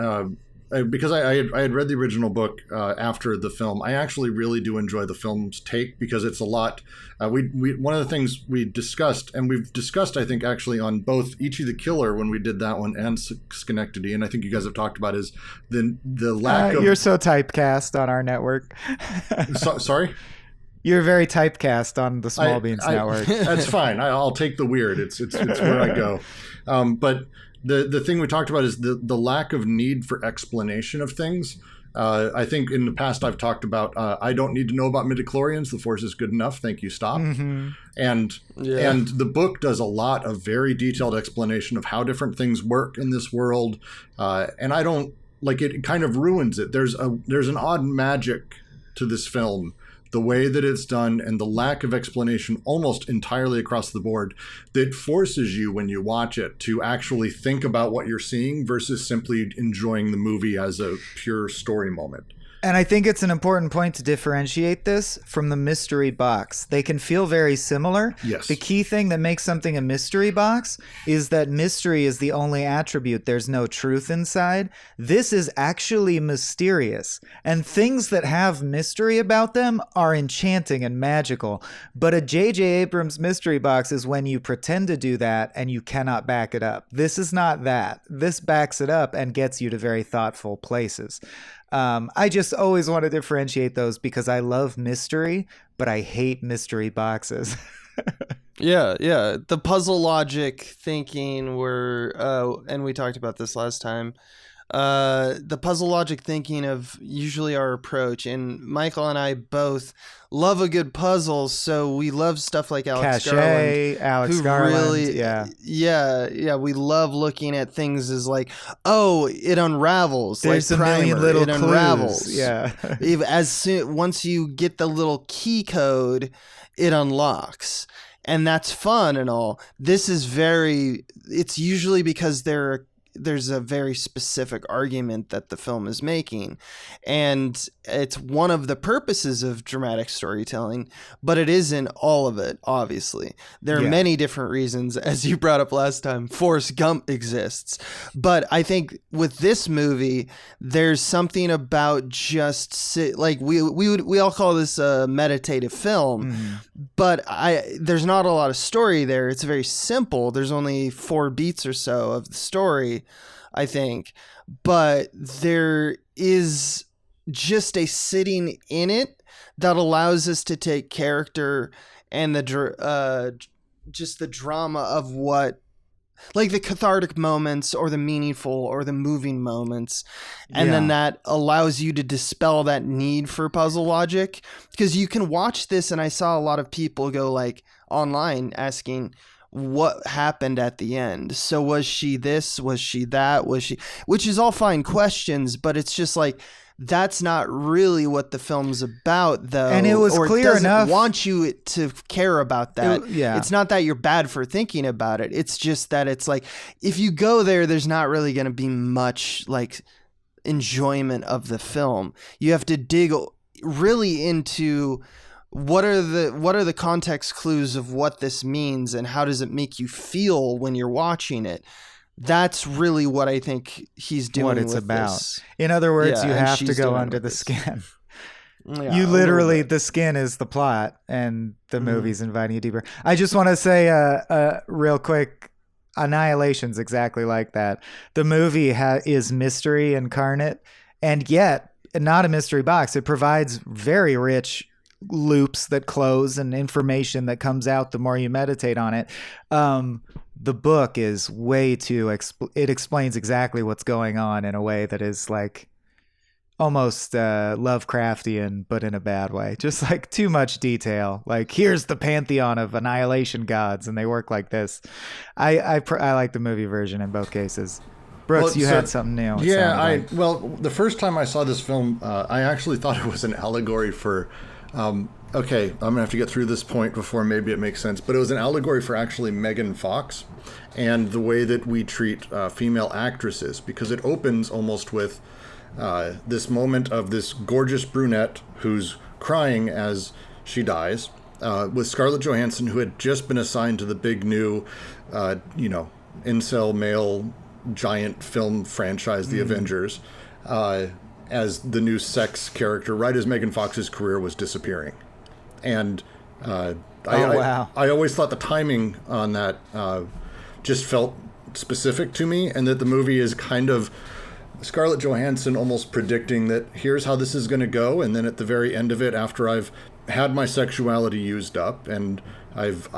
because I had read the original book after the film, I actually really do enjoy the film's take, because it's a lot. We one of the things we discussed, and we've discussed, I think, actually on both Ichi the Killer when we did that one and Schenectady, and I think you guys have talked about, is the lack of. You're so typecast on our network. Sorry. You're very typecast on the Small Beans Network. That's fine. I'll take the weird. It's where I go. But the thing we talked about is the lack of need for explanation of things. I think in the past I've talked about I don't need to know about midichlorians. The Force is good enough. Thank you. Stop. Mm-hmm. And the book does a lot of very detailed explanation of how different things work in this world. And I don't like it. It kind of ruins it. There's an odd magic to this film, the way that it's done, and the lack of explanation almost entirely across the board, that forces you, when you watch it, to actually think about what you're seeing versus simply enjoying the movie as a pure story moment. And I think it's an important point to differentiate this from the mystery box. They can feel very similar. Yes. The key thing that makes something a mystery box is that mystery is the only attribute. There's no truth inside. This is actually mysterious. And things that have mystery about them are enchanting and magical. But a J.J. Abrams mystery box is when you pretend to do that and you cannot back it up. This is not that. This backs it up and gets you to very thoughtful places. I just always want to differentiate those, because I love mystery, but I hate mystery boxes. Yeah. The puzzle logic thinking and we talked about this last time. The puzzle logic thinking of usually our approach, and Michael and I both love a good puzzle, so we love stuff like Alex Garland, we love looking at things as like, oh, it unravels. There's like a million little clues. Unravels. Yeah. Once you get the little key code, it unlocks. And that's fun and all. This is it's usually because there's a very specific argument that the film is making, and it's one of the purposes of dramatic storytelling, but it isn't all of it. Obviously, there are many different reasons, as you brought up last time. Forrest Gump exists, but I think with this movie, there's something about we all call this a meditative film, but there's not a lot of story there. It's very simple. There's only 4 beats or so of the story, I think, but there is just a sitting in it that allows us to take character and just the drama of what, like the cathartic moments or the meaningful or the moving moments. And then that allows you to dispel that need for puzzle logic, because you can watch this. And I saw a lot of people go like online asking, what happened at the end? So was she this? Was she that? Which is all fine questions, but it's just like, that's not really what the film's about, though. And it was clear enough. Want you to care about that. It's not that you're bad for thinking about it. It's just that it's like, if you go there's not really going to be much like enjoyment of the film. You have to dig really into what are the context clues of what this means, and how does it make you feel when you're watching it. That's really what I think he's doing. What it's about. This. In other words, you have to go under the skin. You literally, the skin is the plot, and the movie's inviting you deeper. I just want to say, real quick, Annihilation's exactly like that. The movie is mystery incarnate, and yet not a mystery box. It provides very rich loops that close and information that comes out the more you meditate on it. The book is way too it explains exactly what's going on in a way that is like almost Lovecraftian, but in a bad way. Just like too much detail. Like, here's the pantheon of annihilation gods, and they work like this. I like the movie version in both cases. Brooks, you had something new. Yeah, the first time I saw this film, I actually thought it was an allegory for. Okay, I'm gonna have to get through this point before maybe it makes sense. But it was an allegory for actually Megan Fox and the way that we treat female actresses, because it opens almost with this moment of this gorgeous brunette who's crying as she dies, with Scarlett Johansson, who had just been assigned to the big new, incel male giant film franchise, The Avengers, as the new sex character, right as Megan Fox's career was disappearing. And wow. I always thought the timing on that just felt specific to me, and that the movie is kind of Scarlett Johansson almost predicting that here's how this is going to go, and then at the very end of it, after I've had my sexuality used up and I've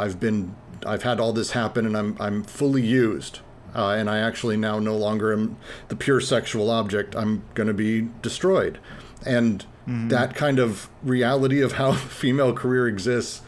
had all this happen, and I'm fully used, and I actually now no longer am the pure sexual object. I'm going to be destroyed, and that kind of reality of how female career exists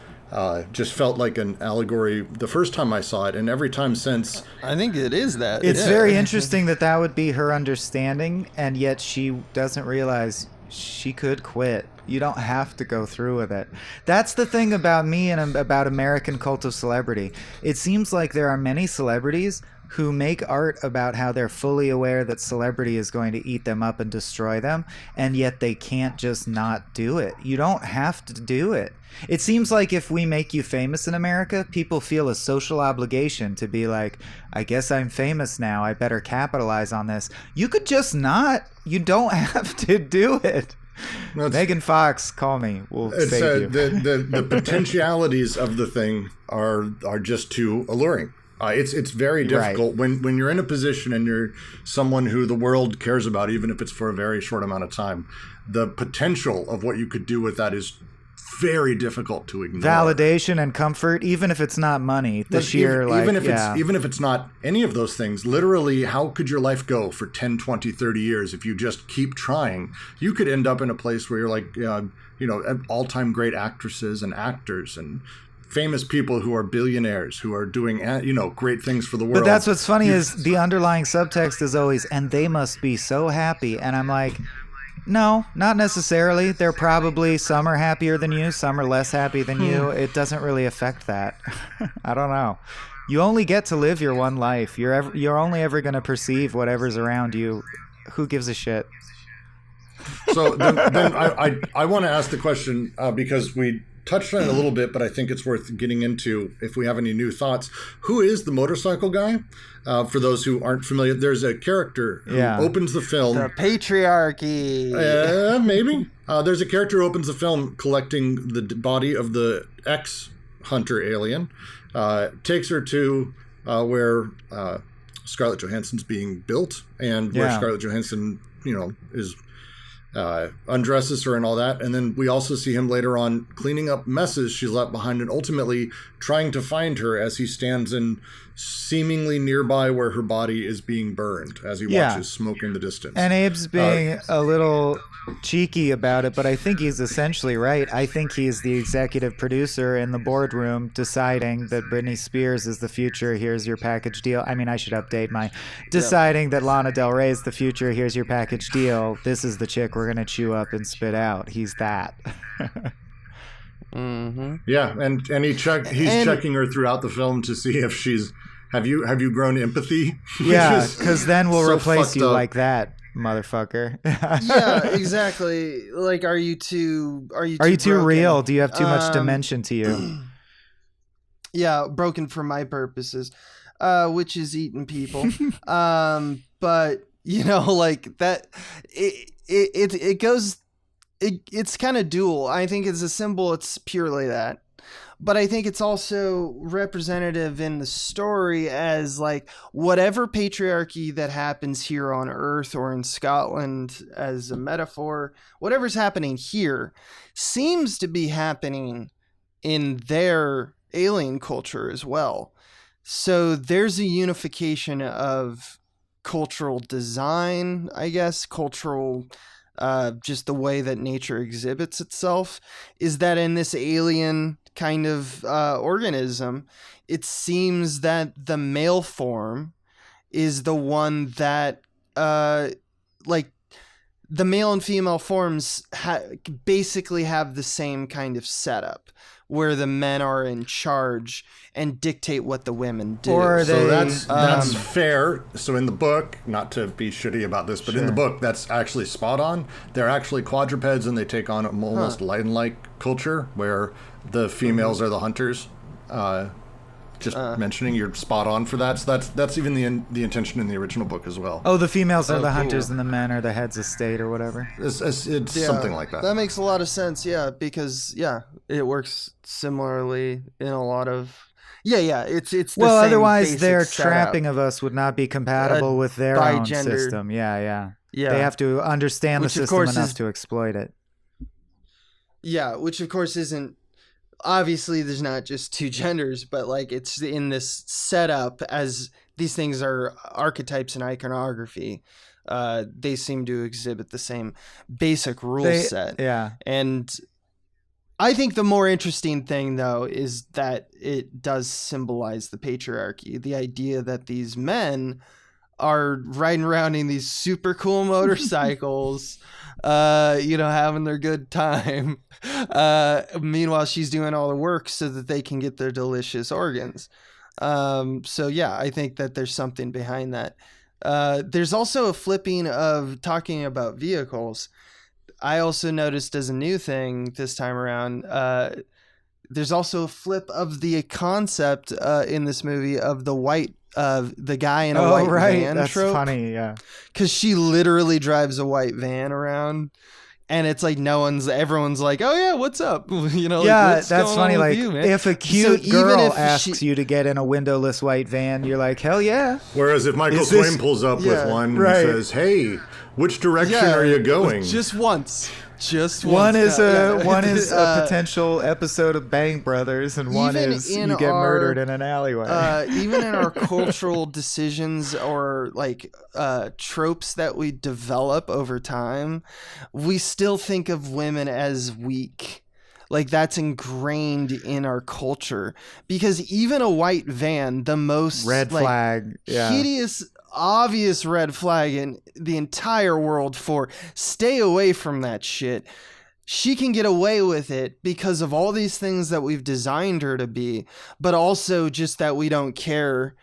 just felt like an allegory the first time I saw it, and every time since. I think it is that. It's very interesting that would be her understanding, and yet she doesn't realize she could quit. You don't have to go through with it. That's the thing about me and about American cult of celebrity. It seems like there are many celebrities who make art about how they're fully aware that celebrity is going to eat them up and destroy them, and yet they can't just not do it. You don't have to do it. It seems like if we make you famous in America, people feel a social obligation to be like, I guess I'm famous now, I better capitalize on this. You could just not. You don't have to do it. Megan Fox, call me. We'll save you. The potentialities of the thing are just too alluring. It's very difficult when you're in a position and you're someone who the world cares about, even if it's for a very short amount of time. The potential of what you could do with that is very difficult to ignore. Validation and comfort, even if it's not money. Even if it's not any of those things. Literally, how could your life go for 10, 20, 30 years if you just keep trying? You could end up in a place where you're like, all-time great actresses and actors and famous people who are billionaires who are doing, great things for the world. But that's what's funny is the underlying subtext is always, and they must be so happy. And I'm like, no, not necessarily. They're probably, some are happier than you, some are less happy than you. It doesn't really affect that. I don't know. You only get to live your one life. You're only ever going to perceive whatever's around you. Who gives a shit? So then I want to ask the question, because we touched on it a little bit, but I think it's worth getting into if we have any new thoughts. Who is the motorcycle guy? For those who aren't familiar, there's a character who opens the film. The patriarchy. Maybe. There's a character who opens the film collecting the body of the ex-hunter alien, takes her to where Scarlett Johansson's being built, and where Scarlett Johansson, is undresses her and all that. And then we also see him later on cleaning up messes she's left behind and ultimately trying to find her as he stands in seemingly nearby where her body is being burned as he watches smoke in the distance. And Abe's being a little cheeky about it, but I think he's essentially right. I think he's the executive producer in the boardroom deciding that Britney Spears is the future. Here's your package deal. I mean, I should update my deciding that Lana Del Rey is the future. Here's your package deal. This is the chick we're going to chew up and spit out. He's that. Yeah, and he's checking her throughout the film to see if she's have you grown empathy? Yeah, because then we'll replace you like that, motherfucker. Yeah, exactly. Like, are you too real? Do you have too much dimension to you? Yeah, broken for my purposes, which is eating people. But like that, it goes. It's kind of dual. I think it's a symbol. It's purely that. But I think it's also representative in the story as like whatever patriarchy that happens here on Earth or in Scotland as a metaphor, whatever's happening here seems to be happening in their alien culture as well. So there's a unification of cultural design, I guess, cultural just the way that nature exhibits itself, is that in this alien kind of organism, it seems that the male form is the one that like the male and female forms basically have the same kind of setup, where the men are in charge and dictate what the women do. So that's fair. So in the book, not to be shitty about this, but in the book, that's actually spot on. They're actually quadrupeds, and they take on almost lion-like culture, where the females are the hunters. Mentioning, you're spot on for that. So that's even the intention in the original book as well. Oh, the females are the hunters and the men are the heads of state or whatever. It's something like that. That makes a lot of sense, because it works similarly in a lot of it's the same otherwise their setup. trapping of us would not be compatible with their own gender system. Yeah. They have to understand the system enough to exploit it. Yeah, which of course isn't. Obviously, there's not just two genders, but like it's in this setup, as these things are archetypes in iconography. They seem to exhibit the same basic rule set. Yeah. And I think the more interesting thing, though, is that it does symbolize the patriarchy. The idea that these men are riding around in these super cool motorcycles, having their good time. Meanwhile, she's doing all the work so that they can get their delicious organs. I think that there's something behind that. There's also a flipping of talking about vehicles. I also noticed as a new thing this time around, there's also a flip of the concept in this movie of the white the guy in a white van That's trope. funny, yeah. Because she literally drives a white van around, and it's like everyone's like, "Oh yeah, what's up?" That's funny. Like, if a cute girl asks you you to get in a windowless white van, you're like, "Hell yeah!" Whereas if Michael Twain pulls up with one and says, "Hey, which direction are you going?" Just once. One is a potential episode of Bang Brothers, and one is you get murdered in an alleyway. Even in our cultural decisions or like tropes that we develop over time, we still think of women as weak. Like, that's ingrained in our culture, because even a white van, the most red flag, hideous, obvious red flag in the entire world for stay away from that shit. She can get away with it because of all these things that we've designed her to be, but also just that we don't care.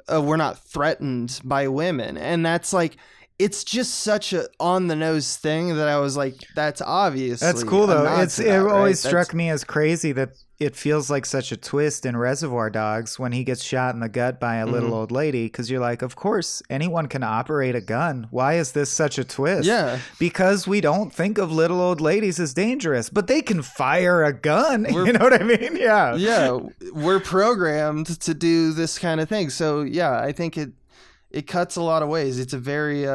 We're not threatened by women. And that's like, it's just such a on the nose thing that I was like, that's obvious. That's cool though. It always struck me as crazy that it feels like such a twist in Reservoir Dogs when he gets shot in the gut by a little old lady, because you're like, of course, anyone can operate a gun. Why is this such a twist? Yeah. Because we don't think of little old ladies as dangerous, but they can fire a gun. You know what I mean? Yeah. Yeah. We're programmed to do this kind of thing. So, yeah, I think it cuts a lot of ways. It's a very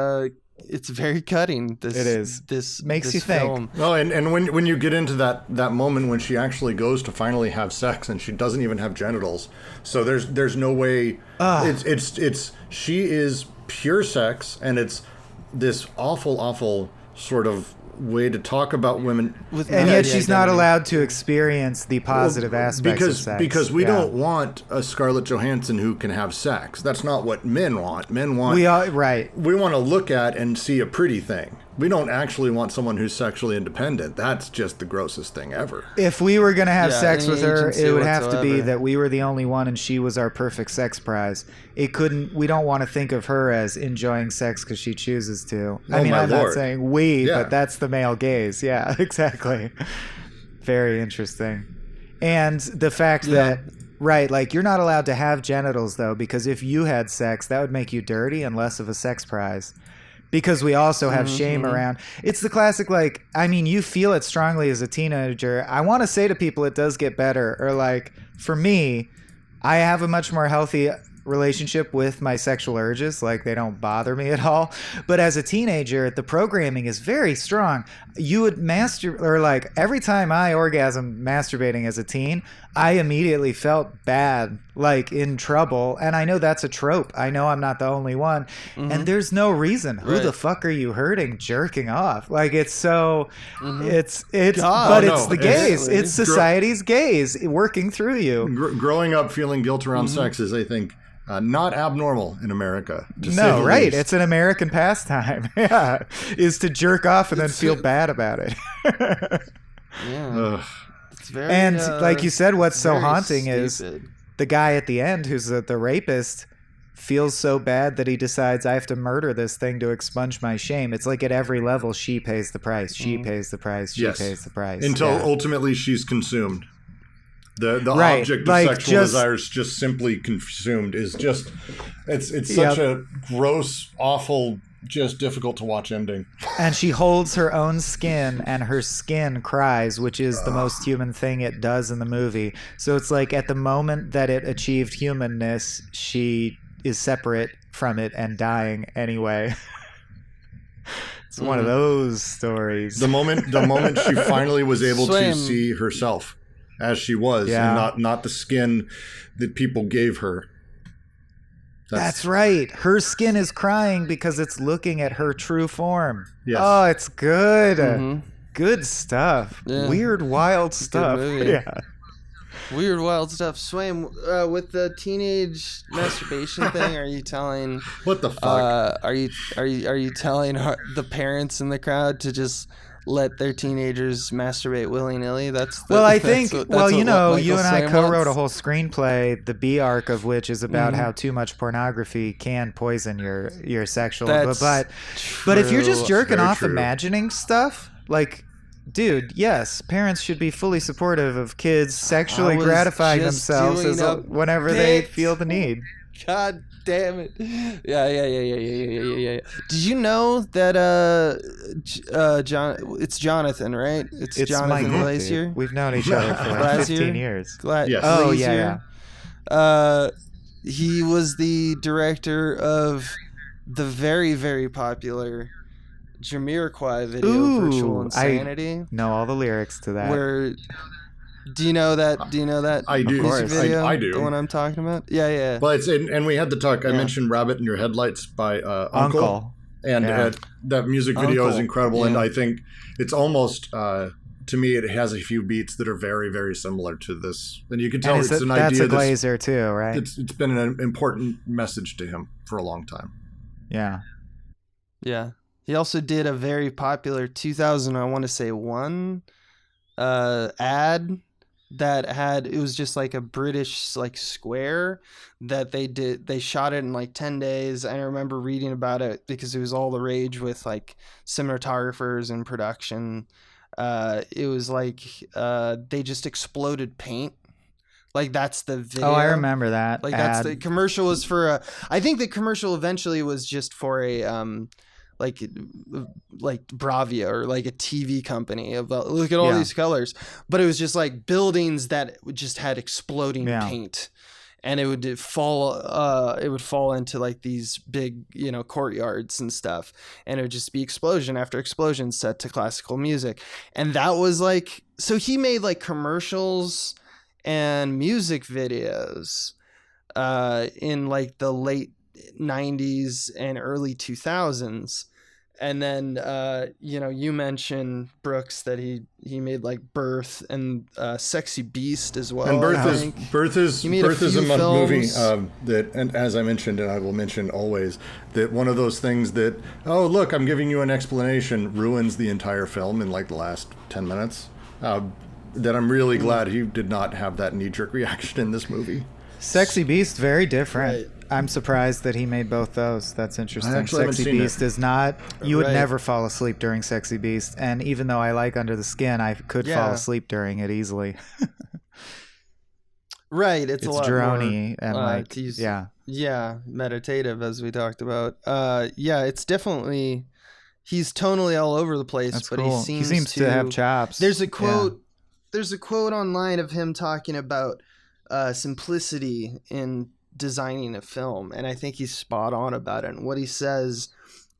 cutting. It is. This makes you film. think. Well, and when you get into that moment when she actually goes to finally have sex and she doesn't even have genitals, so there's no way. It's she is pure sex, and it's this awful sort of way to talk about women, and yet she's not allowed to experience the positive aspects of sex. Because we don't want a Scarlett Johansson who can have sex. That's not what men want. Men want we want to look at and see a pretty thing. We don't actually want someone who's sexually independent. That's just the grossest thing ever. If we were going to have sex with her, it would have to be that we were the only one and she was our perfect sex prize. We don't want to think of her as enjoying sex because she chooses to. I'm not saying but that's the male gaze. Yeah, exactly. Very interesting. And the fact that, like, you're not allowed to have genitals, though, because if you had sex, that would make you dirty and less of a sex prize. Because we also have shame around. It's the classic, like, I mean, you feel it strongly as a teenager. I want to say to people it does get better. Or, like, for me, I have a much more healthy relationship with my sexual urges. Like, they don't bother me at all. But as a teenager, the programming is very strong. You would every time I orgasmed masturbating as a teen, I immediately felt bad, like in trouble. And I know that's a trope. I know I'm not the only one. And there's no reason. Who the fuck are you hurting jerking off? Like, it's so, it's the gaze. It's society's gaze working through you. Growing up feeling guilt around sex is, I think, not abnormal in America. No, right. Least. It's an American pastime. Yeah. Is to jerk off and then feel bad about it. Yeah. It's very, and like you said, what's so haunting stupid. is the guy at the end who's the rapist feels so bad that he decides, I have to murder this thing to expunge my shame. It's like at every level, she pays the price. She pays the price. She pays the price. Until ultimately she's consumed. The object of sexual desire is just simply consumed. Is just it's such a gross, awful, just difficult to watch ending. And she holds her own skin, and her skin cries, which is the most human thing it does in the movie. So it's like at the moment that it achieved humanness, she is separate from it and dying anyway. It's one of those stories. The moment she finally was able to see herself as she was, and not the skin that people gave her. That's right. Her skin is crying because it's looking at her true form. Yes. Oh, it's good. Good stuff. Yeah. Weird, wild stuff. Yeah. Weird, wild stuff. Swain, with the teenage masturbation thing, are you telling? What the fuck? Are you telling the parents in the crowd to just let their teenagers masturbate willy-nilly? I think, you and I co-wrote wants. a whole screenplay, the B arc of which is about how too much pornography can poison your sexual. But if you're just jerking off imagining stuff, like, dude, yes, parents should be fully supportive of kids sexually gratifying themselves whenever they feel the need. God damn it. Yeah. Did you know that it's Jonathan, right? It's Jonathan Glazer. Dude. We've known each other for like 15 years. Yes. Oh, yeah. He was the director of the very, very popular Jamiroquai video, Virtual Insanity. I know all the lyrics to that. Do you know that? I do. Music video? I do. The one I'm talking about? Yeah. But and we had the talk. I mentioned "Rabbit in Your Headlights" by Uncle. And that music video is incredible. And I think it's almost, to me, it has a few beats that are very, very similar to this. And you can tell it's an idea. That's a Glazer too, right? It's been an important message to him for a long time. Yeah. He also did a very popular 2001 ad that it was just like a British like square that they shot it in like 10 days. I remember reading about it because it was all the rage with like cinematographers and production. It was like they just exploded paint. Like, that's the video. Oh, I remember that. Like, that's the commercial was for I think the commercial eventually was just for a like Bravia or like a TV company of look at all these colors, but it was just like buildings that just had exploding paint, and it would fall into like these big courtyards and stuff, and it would just be explosion after explosion set to classical music. And that was like, so he made like commercials and music videos in like the late 90s and early 2000s. And then, you mentioned, Brooks, that he made like Birth and Sexy Beast as well. And Birth is a movie that, and as I mentioned, and I will mention always, that one of those things that, oh, look, I'm giving you an explanation, ruins the entire film in like the last 10 minutes. That I'm really glad he did not have that knee-jerk reaction in this movie. Sexy Beast, very different. Right. I'm surprised that he made both those. That's interesting. Sexy Beast is not... You would never fall asleep during Sexy Beast. And even though I like Under the Skin, I could fall asleep during it easily. Right. It's a lot droney more, and Yeah, meditative, as we talked about. It's definitely... He's tonally all over the place. That's but cool. He seems to have chops. There's a quote... There's a quote online of him talking about simplicity in designing a film, and I think he's spot on about it. And what he says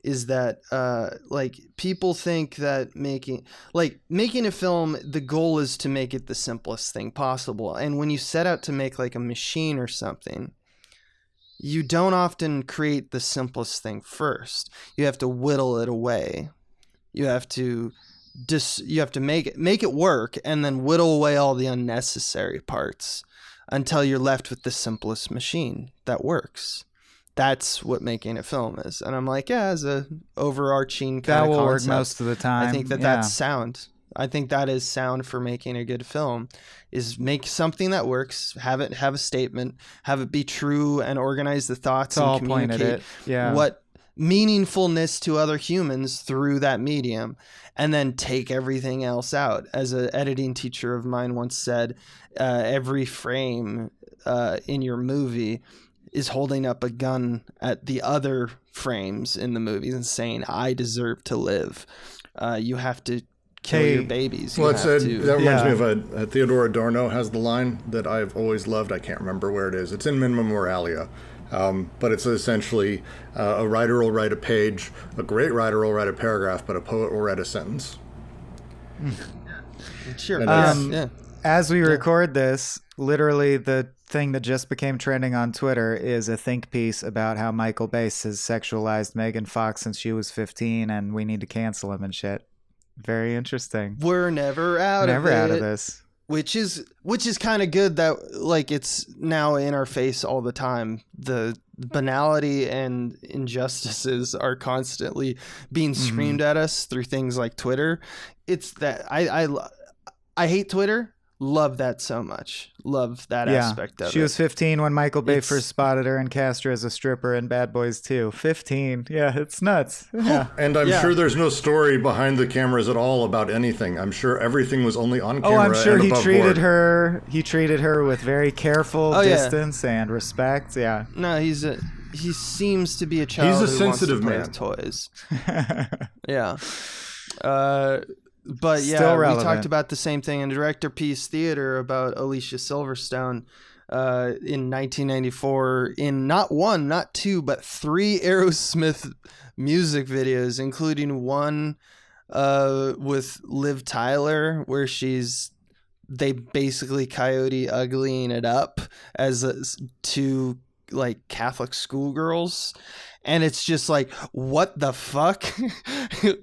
is that like people think that making a film, the goal is to make it the simplest thing possible. And when you set out to make like a machine or something, you don't often create the simplest thing first. You have to whittle it away. You have to make it work, and then whittle away all the unnecessary parts until you're left with the simplest machine that works. That's what making a film is. And I'm like, yeah, as a overarching kind that will of work concept, most of the time. I think that's sound. I think that is sound for making a good film, is make something that works, have a statement, have it be true, and organize the thoughts and communicate what meaningfulness to other humans through that medium, and then take everything else out. As an editing teacher of mine once said, every frame in your movie is holding up a gun at the other frames in the movie and saying, I deserve to live. You have to kill your babies. Well, that reminds me of Theodore Adorno has the line that I've always loved. I can't remember where it is. It's in Minima Moralia. But it's essentially a writer will write a page, a great writer will write a paragraph, but a poet will write a sentence. Sure. As we record this, literally the thing that just became trending on Twitter is a think piece about how Michael Bay has sexualized Megan Fox since she was 15, and we need to cancel him and shit. Very interesting. We're never out of this. Which is kind of good that like it's now in our face all the time. The banality and injustices are constantly being screamed at us through things like Twitter. It's that I hate Twitter. Love that so much. Love that aspect of it. She was 15 when Michael Bay first spotted her and cast her as a stripper in Bad Boys 2. 15. Yeah, it's nuts. Yeah. And I'm sure there's no story behind the cameras at all about anything. I'm sure everything was only on camera. Oh, I'm sure and he above treated her with very careful distance and respect. Yeah. No, he seems to be a child. He's a sensitive man. With toys. Yeah. But yeah, Still we relevant. talked about the same thing in Director Piece Theater about Alicia Silverstone in 1994 in not one, not two, but 3 Aerosmith music videos, including one with Liv Tyler where they basically Coyote Uglying it up as 2 like Catholic schoolgirls. And it's just like, what the fuck?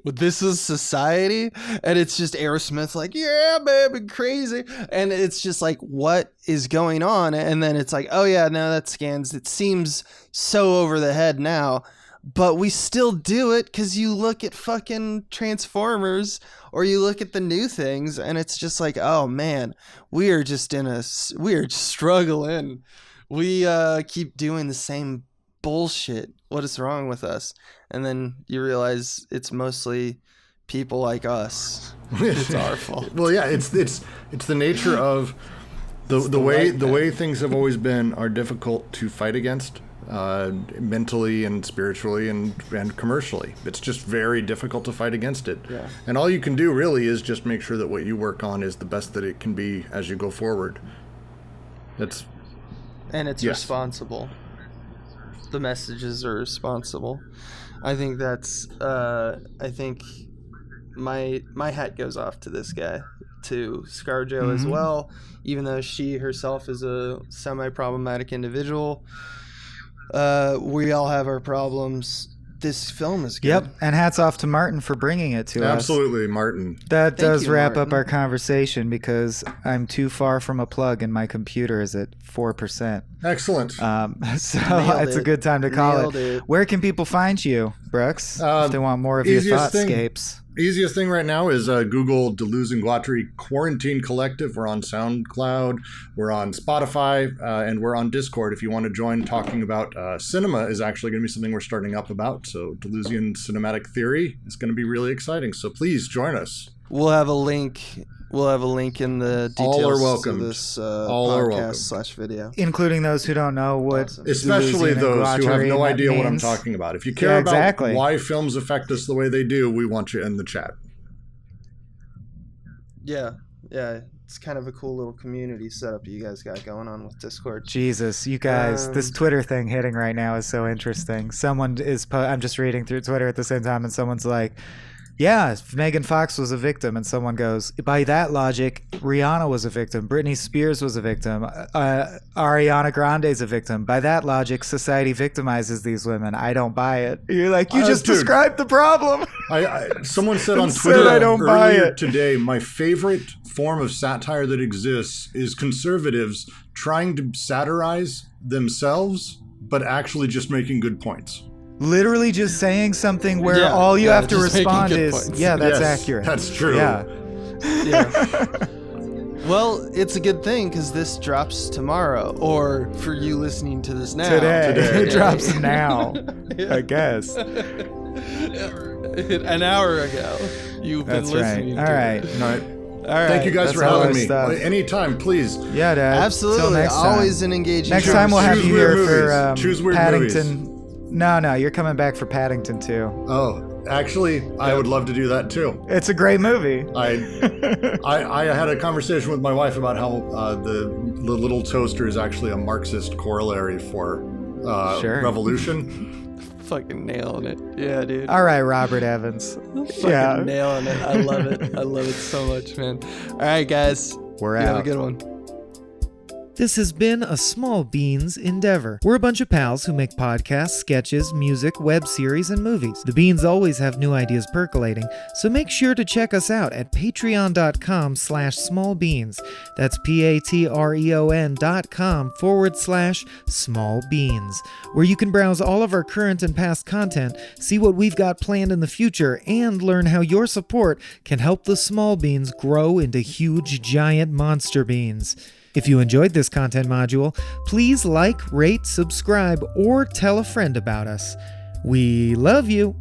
This is society? And it's just Aerosmith like, yeah, baby, crazy. And it's just like, what is going on? And then it's like, oh yeah, no, that scans. It seems so over the head now. But we still do it because you look at fucking Transformers or you look at the new things and it's just like, oh man, we are struggling. We keep doing the same bullshit. What is wrong with us? And then you realize it's mostly people like us. It's our fault. Well, yeah, it's the nature of the way things have always been are difficult to fight against, mentally and spiritually and commercially. It's just very difficult to fight against it. Yeah. And all you can do really is just make sure that what you work on is the best that it can be as you go forward. It's responsible. The messages are responsible. I think that's I think my hat goes off to this guy, to ScarJo as well, even though she herself is a semi-problematic individual. We all have our problems. This film is good. Yep, and hats off to Martin for bringing it to us. Absolutely, Martin. That does wrap Martin. up our conversation because I'm too far from a plug and my computer is at 4%. Excellent. So it's a good time to call it. Where can people find you, Brooks, if they want more of your thoughtscapes? Easiest thing right now is Google Deleuze and Guattari Quarantine Collective. We're on SoundCloud, we're on Spotify, and we're on Discord. If you want to join talking about cinema is actually going to be something we're starting up about. So Deleuzian cinematic theory is going to be really exciting. So please join us. We'll have a link. We'll have a link in the details All are welcome. to this All are welcome. podcast/video. Including those who don't know what Especially Deleuzian those and who have Guattari no idea what I'm means. talking about. If you care about why films affect us the way they do, we want you in the chat. Yeah. Yeah, it's kind of a cool little community setup you guys got going on with Discord. Jesus, you guys, this Twitter thing hitting right now is so interesting. Someone is, I'm just reading through Twitter at the same time, and someone's like, yeah, Megan Fox was a victim, and someone goes, by that logic, Rihanna was a victim, Britney Spears was a victim, Ariana Grande's a victim. By that logic, society victimizes these women. I don't buy it. You're like, you just described the problem. Someone said on Twitter I don't buy earlier it. today, my favorite form of satire that exists is conservatives trying to satirize themselves, but actually just making good points. Literally just saying something where all you have to respond is, points. yeah, that's Yes, accurate. That's true. Yeah. Well, it's a good thing because this drops tomorrow. Or for you listening to this now. Today. Today. It drops now, I guess. An hour ago. You've been That's right. listening All to right. it. All right. All right. Thank you guys That's for all having our me. stuff. Anytime, please. Yeah, Dad. Till Absolutely. next time. Always an engaging Next show. time we'll have Choose you weird here for movies. Choose weird Paddington. No, you're coming back for Paddington too. Oh, actually, I would love to do that too. It's a great movie. I had a conversation with my wife about how the little toaster is actually a Marxist corollary for Sure. revolution. Fucking nailing it. Yeah, dude. All right, Robert Evans. Fucking nailing it. I love it. I love it so much, man. All right, guys. We're You have a out. good one. This has been a Small Beans endeavor. We're a bunch of pals who make podcasts, sketches, music, web series, and movies. The Beans always have new ideas percolating, so make sure to check us out at patreon.com/smallbeans. That's patreon.com/smallbeans, where you can browse all of our current and past content, see what we've got planned in the future, and learn how your support can help the small beans grow into huge, giant monster beans. If you enjoyed this content module, please like, rate, subscribe, or tell a friend about us. We love you.